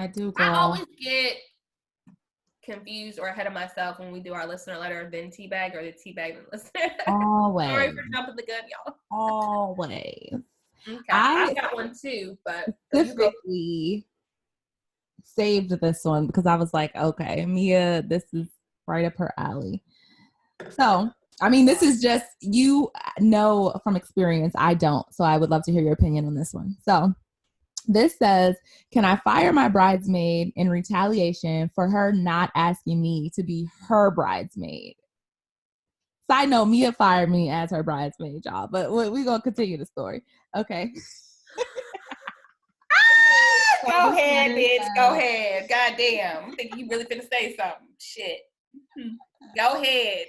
I do, girl. I always get confused or ahead of myself when we do our listener letter, then teabag, or the teabag and listener. Always. Sorry for jumping the gun, y'all. Always. Okay. I got one too, but specifically saved this one because I was like, okay, Mia, this is right up her alley. So, I mean, this is just, from experience. I don't. So I would love to hear your opinion on this one. So this says, can I fire my bridesmaid in retaliation for her not asking me to be her bridesmaid? Side note, Mia fired me as her bridesmaid, y'all, but we're going to continue the story. Okay. Go ahead, bitch. Go ahead. Goddamn. I'm thinking you really finna say something. Shit. Go ahead.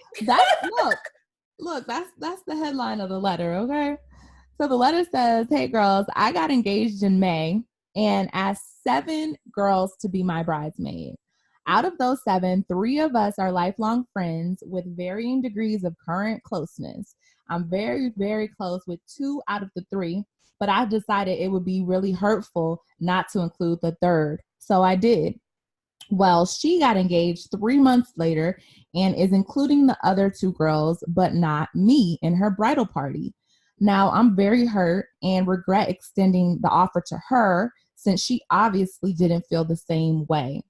Look, that's the headline of the letter, okay? So the letter says, hey, girls, I got engaged in May and asked 7 girls to be my bridesmaid. Out of those 7, 3 of us are lifelong friends with varying degrees of current closeness. I'm very, very close with 2 out of the 3, but I decided it would be really hurtful not to include the 3rd. So I did. Well, she got engaged 3 months later and is including the other 2 girls, but not me in her bridal party. Now, I'm very hurt and regret extending the offer to her since she obviously didn't feel the same way.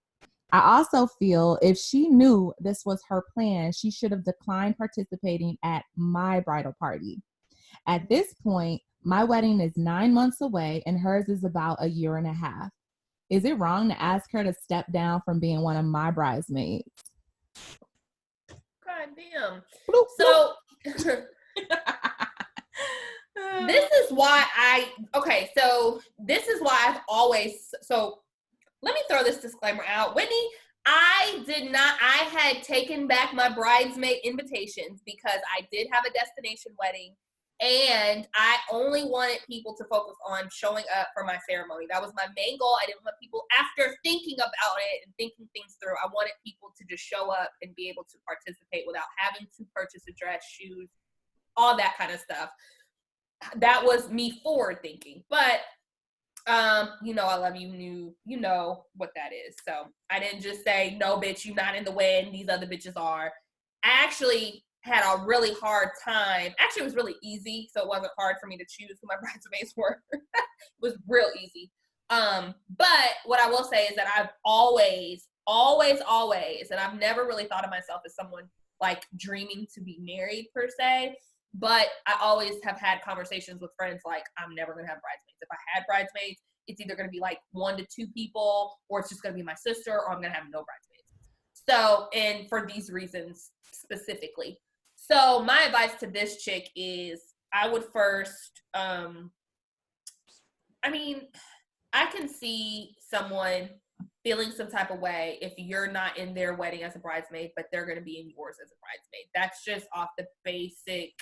I also feel if she knew this was her plan, she should have declined participating at my bridal party. At this point, my wedding is 9 months away and hers is about 1.5 years. Is it wrong to ask her to step down from being one of my bridesmaids? God damn. So this is why let me throw this disclaimer out. Whitney, I had taken back my bridesmaid invitations because I did have a destination wedding and I only wanted people to focus on showing up for my ceremony. That was my main goal. I didn't want people, after thinking about it and thinking things through, I wanted people to just show up and be able to participate without having to purchase a dress, shoes, all that kind of stuff. That was me forward thinking, but I love you. You know what that is. So I didn't just say, no, bitch, you not in the wedding. These other bitches are. I actually had a really hard time. Actually, it was really easy. So it wasn't hard for me to choose who my bridesmaids were. It was real easy. But what I will say is that I've always, and I've never really thought of myself as someone like dreaming to be married per se. But I always have had conversations with friends like, I'm never going to have bridesmaids. If I had bridesmaids, it's either going to be like 1 to 2 people, or it's just going to be my sister, or I'm going to have no bridesmaids. So, and for these reasons specifically. So my advice to this chick is I would first, I can see someone feeling some type of way if you're not in their wedding as a bridesmaid, but they're going to be in yours as a bridesmaid. That's just off the basic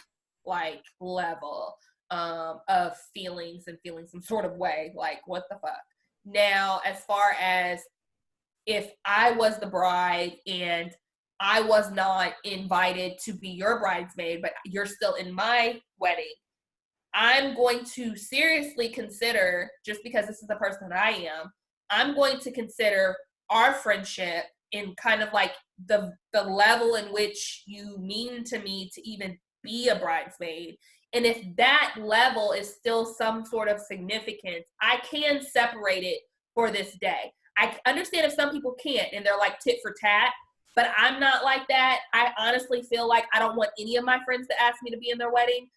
like level of feelings and feeling some sort of way. Like, what the fuck? Now, as far as if I was the bride and I was not invited to be your bridesmaid, but you're still in my wedding, I'm going to seriously consider, just because this is the person that I am, I'm going to consider our friendship in kind of like the level in which you mean to me to even be a bridesmaid. And if that level is still some sort of significance, I can separate it for this day. I understand if some people can't and they're like tit for tat, but I'm not like that. I honestly feel like I don't want any of my friends to ask me to be in their wedding.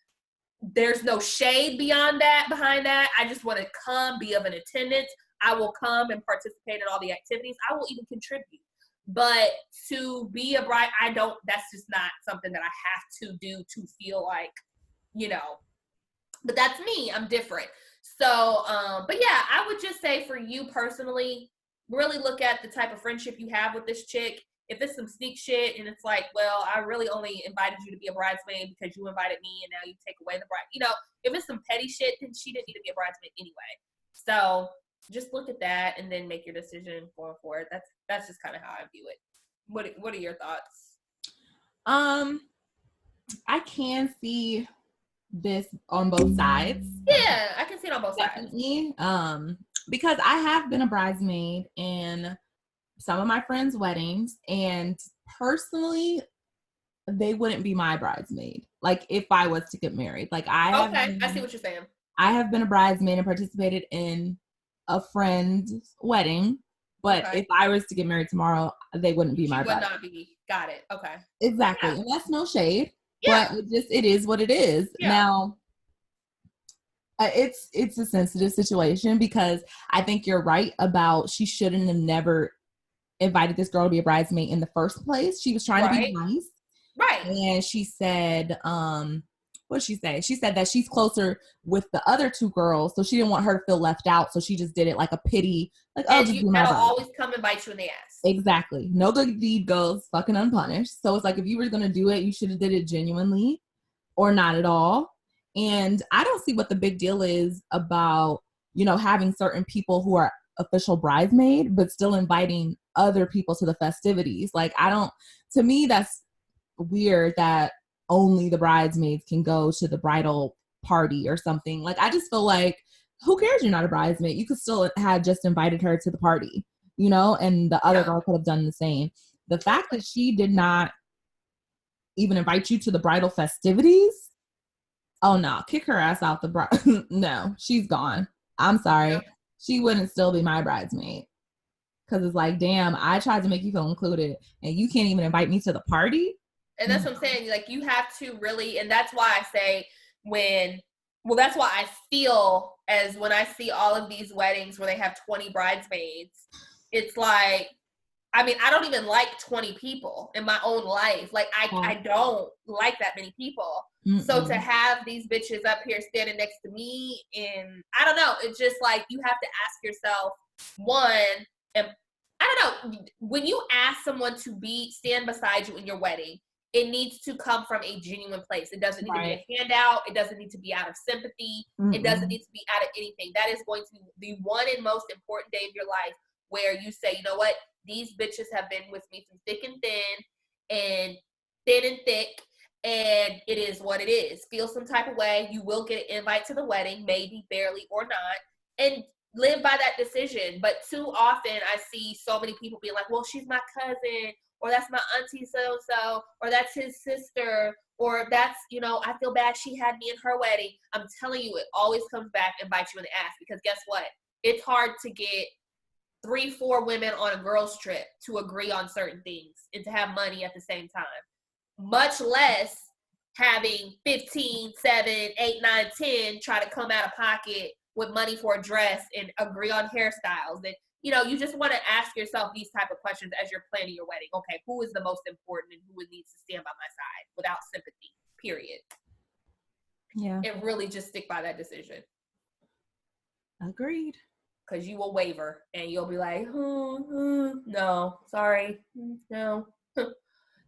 There's no shade behind that. I just want to come, be of an attendance. I will come and participate in all the activities. I will even contribute. But to be a bride, that's just not something that I have to do to feel like, but that's me. I'm different. So, but yeah, I would just say for you personally, really look at the type of friendship you have with this chick. If it's some sneak shit and it's like, well, I really only invited you to be a bridesmaid because you invited me and now you take away the bride. If it's some petty shit, then she didn't need to be a bridesmaid anyway. So just look at that and then make your decision going forward. That's just kind of how I view it. What are your thoughts? I can see this on both sides. Yeah, I can see it on both Definitely. Sides. Because I have been a bridesmaid in some of my friends' weddings, and personally, they wouldn't be my bridesmaid. Like if I was to get married, like I see what you're saying. I have been a bridesmaid and participated in a friend's wedding, but if I was to get married tomorrow, they wouldn't be my bride. Would not be. Got it. Okay. Exactly, and that's no shade, but it is what it is. Yeah. Now, it's a sensitive situation because I think you're right about she shouldn't have never invited this girl to be a bridesmaid in the first place. She was trying to be nice. Right. And she said, what did she say? She said that she's closer with the other two girls, so she didn't want her to feel left out. So she just did it like a pity, like, oh, just be my bride. Always come and bite you in the ass. Exactly. No good deed goes fucking unpunished. So it's like, if you were going to do it, you should have did it genuinely or not at all. And I don't see what the big deal is about, having certain people who are official bridesmaid, but still inviting other people to the festivities. Like, to me, that's weird that only the bridesmaids can go to the bridal party or something. Like, I just feel like, who cares you're not a bridesmaid? You could still have just invited her to the party, and the other girl could have done the same. The fact that she did not even invite you to the bridal festivities, oh no, kick her ass out the bride. No, she's gone. I'm sorry. Yep. She wouldn't still be my bridesmaid. Because it's like, damn, I tried to make you feel included and you can't even invite me to the party. And that's what I'm saying. Like, you have to really, and that's why I say that's why I feel as when I see all of these weddings where they have 20 bridesmaids, it's like, I mean, I don't even like 20 people in my own life. Like, I don't like that many people. Mm-mm. So to have these bitches up here standing next to me, and I don't know, it's just like, you have to ask yourself, one, and I don't know, when you ask someone to stand beside you in your wedding, it needs to come from a genuine place. It doesn't need to be a handout. It doesn't need to be out of sympathy. Mm-mm. It doesn't need to be out of anything. That is going to be the one and most important day of your life where you say, you know what? These bitches have been with me through thick and thin and thick, and it is what it is. Feel some type of way. You will get an invite to the wedding, maybe, barely, or not, and live by that decision. But too often I see so many people being like, well, she's my cousin, or that's my auntie so-and-so, or that's his sister, or that's, I feel bad she had me in her wedding. I'm telling you, it always comes back and bites you in the ass, because guess what? It's hard to get 3-4 women on a girls trip to agree on certain things and to have money at the same time, much less having 15, 7, 8, 9, 10 try to come out of pocket with money for a dress and agree on hairstyles. And you just want to ask yourself these type of questions as you're planning your wedding. Okay, who is the most important and who needs to stand by my side without sympathy, period. Yeah. And really just stick by that decision. Agreed. Because you will waver and you'll be like, no, sorry, no.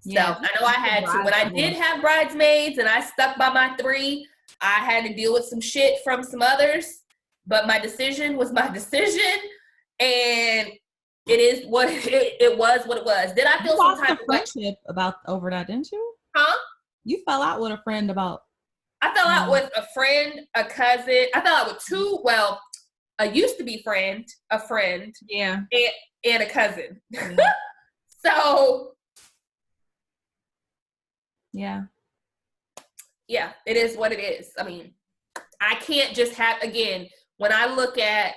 So I know I had to. When I did have bridesmaids and I stuck by my 3, I had to deal with some shit from some others. But my decision was my decision, and it is what it was. What it was. Did I feel some type of friendship about over that? Didn't you? Huh? You fell out with a friend about. I fell out with a friend, a cousin. I fell out with 2. Well, a used to be friend, a friend, yeah, and a cousin. Yeah. So. Yeah, it is what it is. I mean, I can't just have, again, when I look at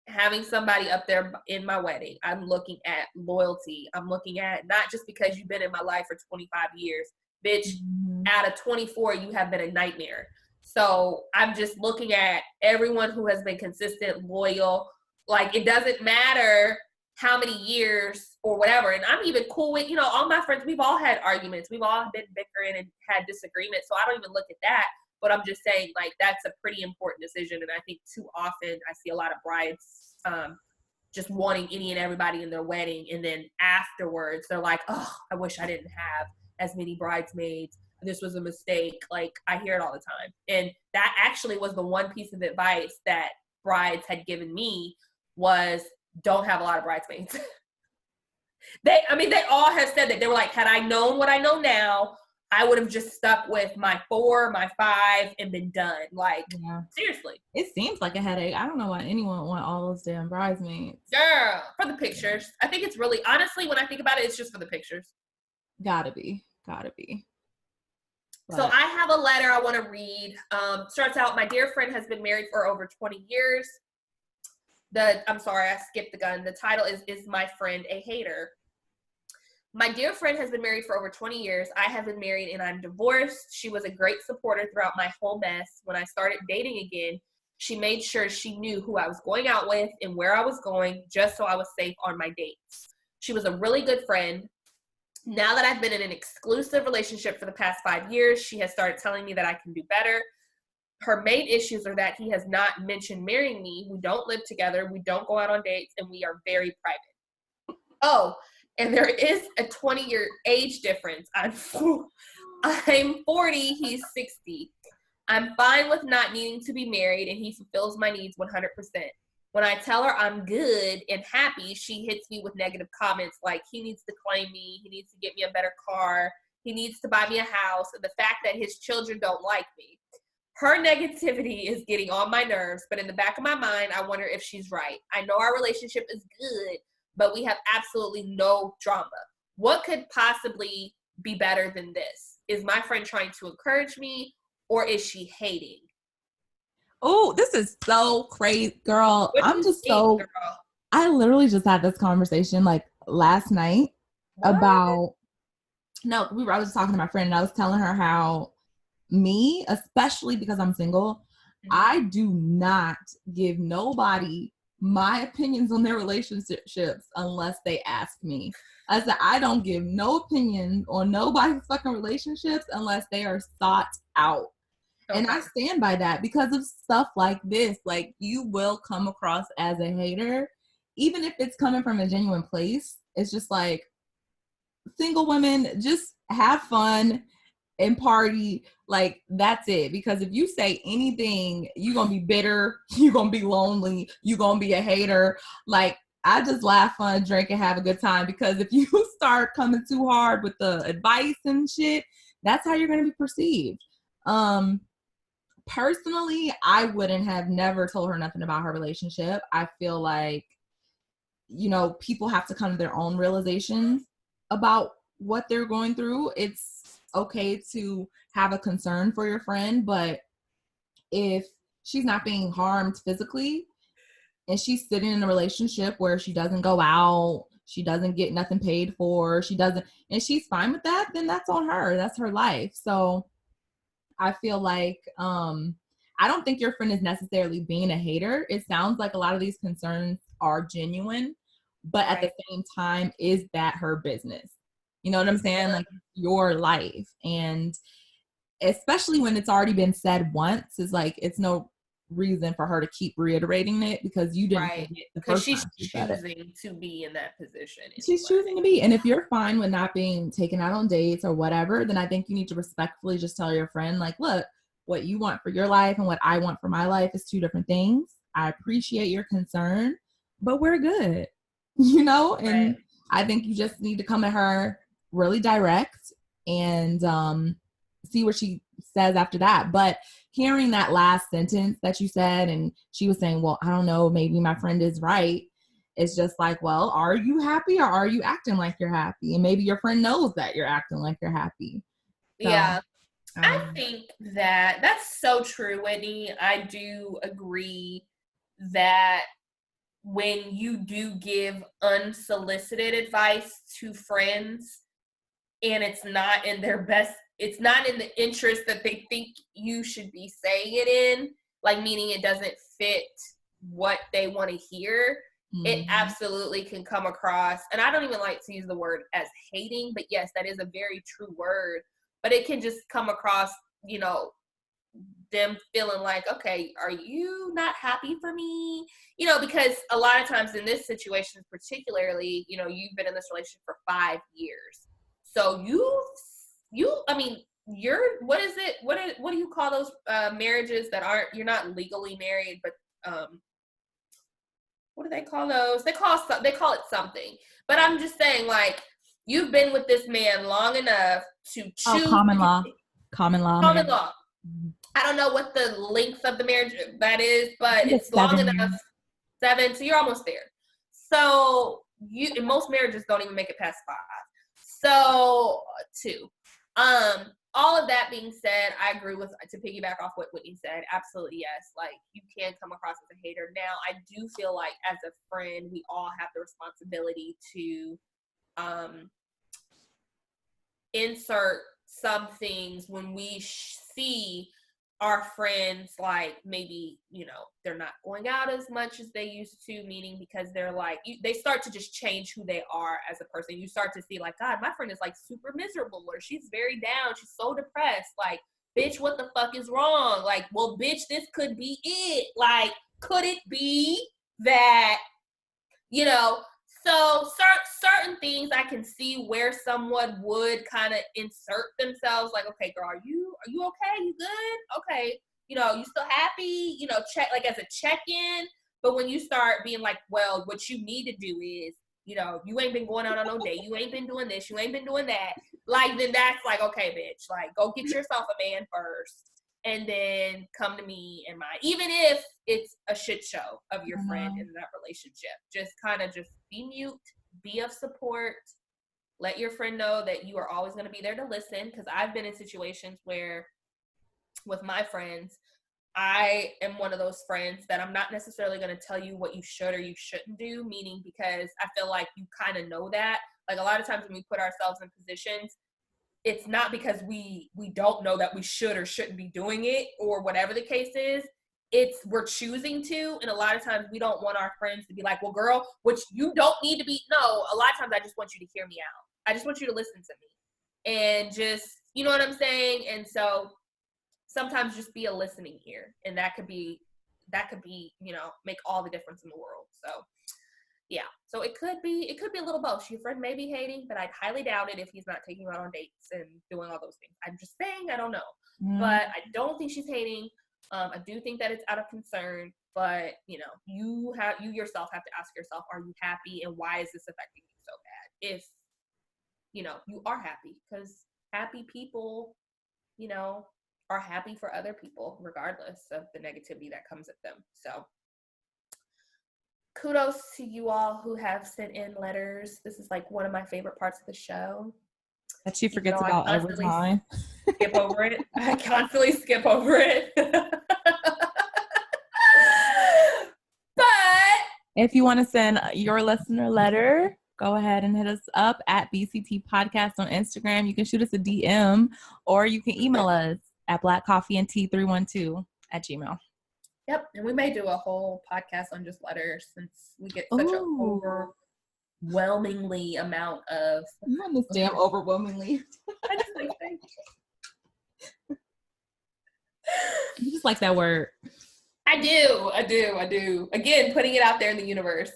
having somebody up there in my wedding, I'm looking at loyalty. I'm looking at not just because you've been in my life for 25 years, bitch, out of 24, you have been a nightmare. So I'm just looking at everyone who has been consistent, loyal. Like, it doesn't matter how many years or whatever. And I'm even cool with, all my friends, we've all had arguments. We've all been bickering and had disagreements. So I don't even look at that. But I'm just saying, like, that's a pretty important decision. And I think too often I see a lot of brides just wanting any and everybody in their wedding. And then afterwards, they're like, oh, I wish I didn't have as many bridesmaids. This was a mistake. Like, I hear it all the time. And that actually was the one piece of advice that brides had given me was, don't have a lot of bridesmaids. They all have said that. They were like, had I known what I know now, I would have just stuck with my 4, my 5, and been done. Like, seriously. It seems like a headache. I don't know why anyone would want all those damn bridesmaids. Girl, for the pictures. I think it's really, honestly, when I think about it, it's just for the pictures. Gotta be. But. So I have a letter I want to read. Starts out, my dear friend has been married for over 20 years. I'm sorry, I skipped the gun. The title is My Friend a Hater? My dear friend has been married for over 20 years. I have been married and I'm divorced. She was a great supporter throughout my whole mess. When I started dating again, she made sure she knew who I was going out with and where I was going, just so I was safe on my dates. She was a really good friend. Now that I've been in an exclusive relationship for the past 5 years, she has started telling me that I can do better. Her main issues are that he has not mentioned marrying me. We don't live together. We don't go out on dates, and we are very private. Oh, and there is a 20-year age difference. I'm 40. He's 60. I'm fine with not needing to be married, and he fulfills my needs 100%. When I tell her I'm good and happy, she hits me with negative comments like he needs to claim me, he needs to get me a better car, he needs to buy me a house, and the fact that his children don't like me. Her negativity is getting on my nerves, but in the back of my mind, I wonder if she's right. I know our relationship is good, but we have absolutely no drama. What could possibly be better than this? Is my friend trying to encourage me, or is she hating? Oh, this is so crazy, girl. I'm just so, girl? I literally just had this conversation like last night about, I was just talking to my friend and I was telling her how me, especially because I'm single, I do not give nobody my opinions on their relationships unless they ask me. I said, I don't give no opinion on nobody's fucking relationships unless they are sought out. Okay. And I stand by that because of stuff like this. Like, you will come across as a hater, even if it's coming from a genuine place. It's just like, single women, just have fun and party. Like, that's it. Because if you say anything, you're going to be bitter, you're going to be lonely, you're going to be a hater. Like, I just laugh, fun, drink, and have a good time. Because if you start coming too hard with the advice and shit, that's how you're going to be perceived. Personally, I wouldn't have never told her nothing about her relationship. I feel like, people have to come to their own realizations about what they're going through. It's okay to have a concern for your friend, but if she's not being harmed physically and she's sitting in a relationship where she doesn't go out, she doesn't get nothing paid for, and she's fine with that, then that's on her. That's her life. So I feel like, I don't think your friend is necessarily being a hater. It sounds like a lot of these concerns are genuine, but at the same time, is that her business? You know what I'm saying? Like, your life. And especially when it's already been said once, is like, it's no reason for her to keep reiterating it, because you didn't Right. get the Because first she's time she said it. choosing to be in that position. She's choosing to be. And if you're fine with not being taken out on dates or whatever, then I think you need to respectfully just tell your friend, like, look, what you want for your life and what I want for my life is two different things. I appreciate your concern, but we're good, And Right. I think you just need to come at her really direct and see what she says after that. But hearing that last sentence that you said, and she was saying, well, I don't know, maybe my friend is right. It's just like, well, are you happy or are you acting like you're happy? And maybe your friend knows that you're acting like you're happy. So, yeah. I think that that's so true, Whitney. I do agree that when you do give unsolicited advice to friends and it's not in their best, it's not in the interest that they think you should be saying it in, like meaning it doesn't fit what they want to hear, it absolutely can come across, and I don't even like to use the word as hating, but yes, that is a very true word, but it can just come across, them feeling like, okay, are you not happy for me? Because a lot of times in this situation, particularly, you've been in this relationship for 5 years. So what is it? What do you call those marriages that you're not legally married, but what do they call those? They call it something. But I'm just saying, like, you've been with this man long enough to choose. common law. Common law. I don't know what the length of the marriage that is, but it's long enough. 7, so you're almost there. So and most marriages don't even make it past 5. So 2. All of that being said, I agree to piggyback off what Whitney said. Absolutely, yes. Like, you can come across as a hater. Now, I do feel like as a friend, we all have the responsibility to insert some things when we see our friends, like, maybe, they're not going out as much as they used to, meaning because they're like, they start to just change who they are as a person. You start to see, like, God, my friend is like super miserable, or she's very down, she's so depressed. Like, bitch, what the fuck is wrong? Like, well, bitch, this could be it. Like, could it be that, so certain things I can see where someone would kind of insert themselves, like, okay, girl, are you okay? You good? Okay. You still happy? Check, like, as a check-in. But when you start being like, well, what you need to do is, you ain't been going out on no date. You ain't been doing this. You ain't been doing that. Like, then that's like, okay, bitch, like, go get yourself a man first. And then come to me and even if it's a shit show of your friend in that relationship, just kind of just be mute, be of support, let your friend know that you are always going to be there to listen. Because I've been in situations where with my friends, I am one of those friends that I'm not necessarily going to tell you what you should or you shouldn't do, meaning because I feel like you kind of know that. Like, a lot of times when we put ourselves in positions, it's not because we don't know that we should or shouldn't be doing it or whatever the case is. It's we're choosing to. And a lot of times we don't want our friends to be like, well, girl, which you don't need to be. No, a lot of times I just want you to hear me out. I just want you to listen to me and just, you know what I'm saying? And so sometimes just be a listening ear. And that could be, make all the difference in the world. So yeah, so it could be a little both. Your friend may be hating, but I'd highly doubt it if he's not taking you out on dates and doing all those things. I'm just saying, I don't know, but I don't think she's hating. I do think that it's out of concern, but you yourself have to ask yourself, are you happy, and why is this affecting you so bad? If you are happy, because happy people, are happy for other people, regardless of the negativity that comes at them. So kudos to you all who have sent in letters. This is like one of my favorite parts of the show. That she forgets about every time. Skip over it. I constantly skip over it. But if you want to send your listener letter, go ahead and hit us up at BCT Podcast on Instagram. You can shoot us a DM, or you can email us at blackcoffeeandtea312@gmail.com. Yep, and we may do a whole podcast on just letters since we get such an overwhelmingly amount of. Not this damn overwhelmingly. I just like thank you. You just like that word. I do. Again, putting it out there in the universe.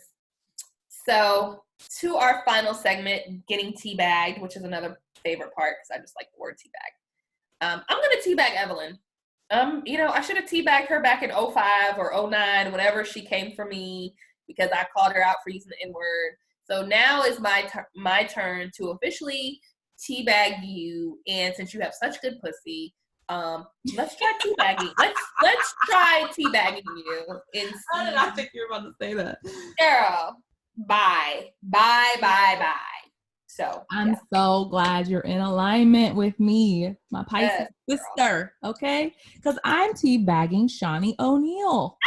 So, to our final segment, getting teabagged, which is another favorite part because I just like the word teabag. I'm going to teabag Evelyn. I should have teabagged her back in 05 or 09, whenever she came for me, because I called her out for using the N-word. So now is my turn to officially teabag you. And since you have such good pussy, let's try teabagging. Let's try teabagging you. How did I think you were about to say that? Girl, bye. So I'm so glad you're in alignment with me, my Pisces sister, okay? Because I'm teabagging Shawnee O'Neal.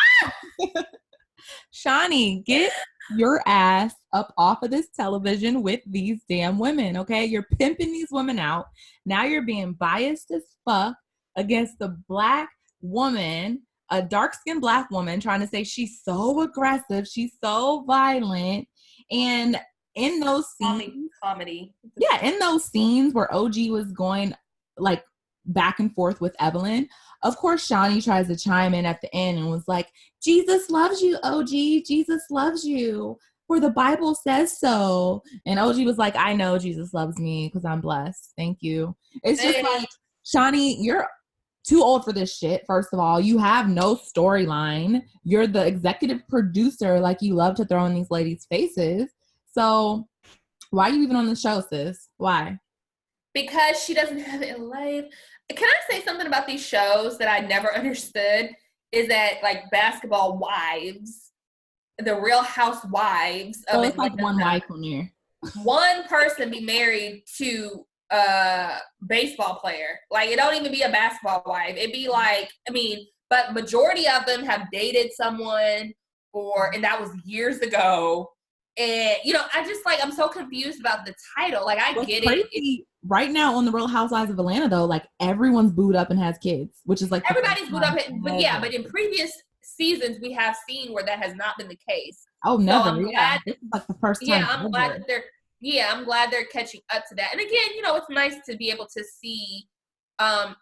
Shawnee, get your ass up off of this television with these damn women, okay? You're pimping these women out. Now you're being biased as fuck against the black woman, a dark-skinned black woman, trying to say she's so aggressive, she's so violent, and in those scenes, comedy. Yeah, in those scenes where OG was going like back and forth with Evelyn, of course Shawnee tries to chime in at the end and was like, Jesus loves you, OG. Jesus loves you. For the Bible says so. And OG was like, I know Jesus loves me because I'm blessed. Thank you. It's just like, Shawnee, you're too old for this shit, first of all. You have no storyline. You're the executive producer, like you love to throw in these ladies' faces. So why are you even on the show, sis? Why? Because she doesn't have it in life. Can I say something about these shows that I never understood? Is that like Basketball Wives, the Real Housewives of it's like one wife on there. One person be married to a baseball player. Like, it don't even be a basketball wife. It'd be like, but majority of them have dated someone, and that was years ago. And, I just I'm so confused about the title. Like, I get it. Right now on the Real Housewives of Atlanta, though, like everyone's booed up and has kids, which is like everybody's booed up. But in previous seasons, we have seen where that has not been the case. Oh, never. So this is like the first time. I'm glad they're catching up to that. And again, it's nice to be able to see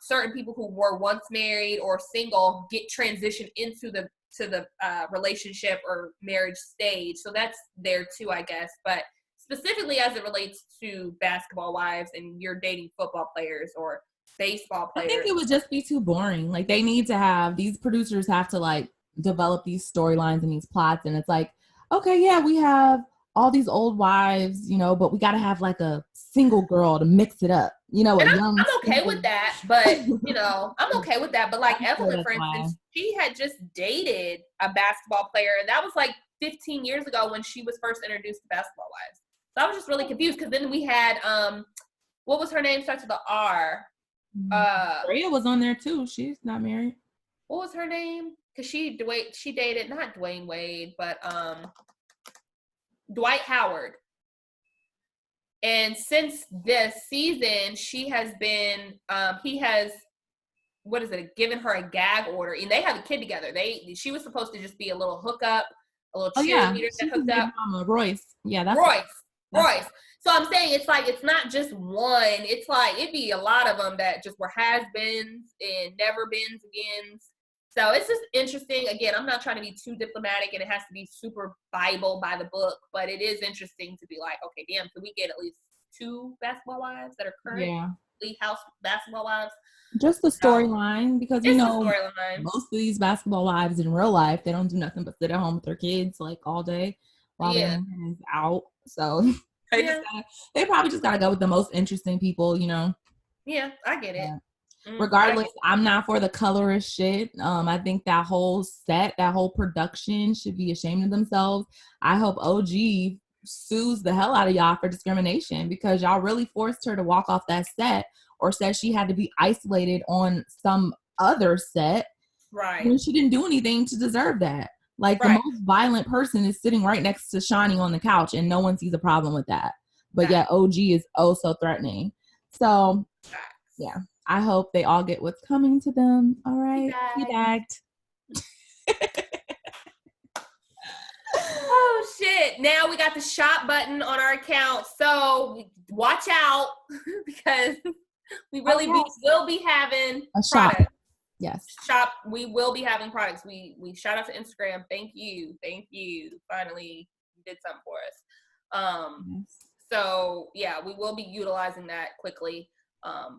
certain people who were once married or single get transitioned into the relationship or marriage stage. So that's there too, I guess. But specifically as it relates to Basketball Wives and you're dating football players or baseball players, I think it would just be too boring. Like, they need to have, these producers have to like develop these storylines and these plots. And it's like, okay, yeah, we have all these old wives, but we got to have like a single girl to mix it up. I'm okay with that, but I'm okay with that. But like Evelyn, for instance, she had just dated a basketball player, and that was like 15 years ago when she was first introduced to Basketball Wives. So I was just really confused because then we had what was her name? Starts with the R. Rhea was on there too. She's not married. What was her name? Because she dated not Dwayne Wade, but Dwight Howard. And since this season, she has been, he has, given her a gag order, and they have a kid together. She was supposed to just be a little hookup, a little cheerleader that hooked up. Mama, Royce. Yeah, that's Royce. So I'm saying it's like, it's not just one. It's like, it'd be a lot of them that just were has-beens and never-beens again. So it's just interesting. Again, I'm not trying to be too diplomatic, and it has to be super Bible by the book, but it is interesting to be like, okay, damn, so we get at least 2 basketball wives that are currently house basketball wives. Just the storyline, because most of these basketball wives in real life, they don't do nothing but sit at home with their kids like all day while their man is out. So they probably just gotta go with the most interesting people, Yeah, I get it. Regardless, I'm not for the colorist shit. I think that whole set, that whole production should be ashamed of themselves. I hope OG sues the hell out of y'all for discrimination, because y'all really forced her to walk off that set, or said she had to be isolated on some other set. Right. When she didn't do anything to deserve that. Like, the most violent person is sitting right next to Shawnee on the couch, and no one sees a problem with that. But yet OG is oh so threatening. So, yeah. I hope they all get what's coming to them. All right. Teabagged. Oh, shit. Now we got the shop button on our account. So watch out, because we really will be having a shop. Yes. Shop. We will be having products. We shout out to Instagram. Thank you. Finally, you did something for us. Yes. So yeah, we will be utilizing that quickly.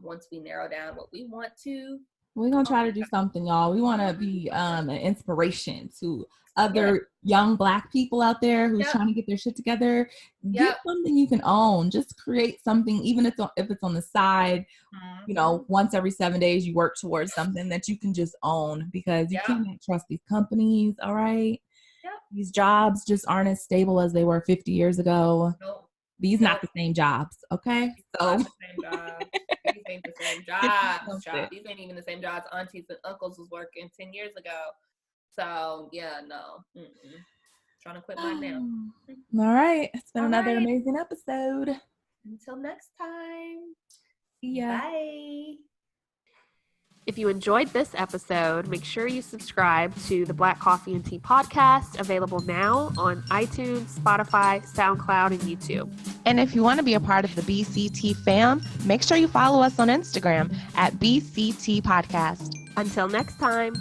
Once we narrow down what we want to. We're going to try to do something, y'all. We want to be an inspiration to other young Black people out there who's trying to get their shit together. Get something you can own. Just create something, even if it's on the side. You know, once every 7 days you work towards something that you can just own, because you can't trust these companies, all right? These jobs just aren't as stable as they were 50 years ago. Nope. These not the same jobs, okay? So not the same jobs. These ain't the same jobs. These ain't even the same jobs aunties and uncles was working 10 years ago. So yeah, no. Trying to quit mine now. All right. It's been another amazing episode. Until next time. See ya. Bye. If you enjoyed this episode, make sure you subscribe to the Black Coffee and Tea podcast, available now on iTunes, Spotify, SoundCloud, and YouTube. And if you want to be a part of the BCT fam, make sure you follow us on Instagram at BCT Podcast. Until next time.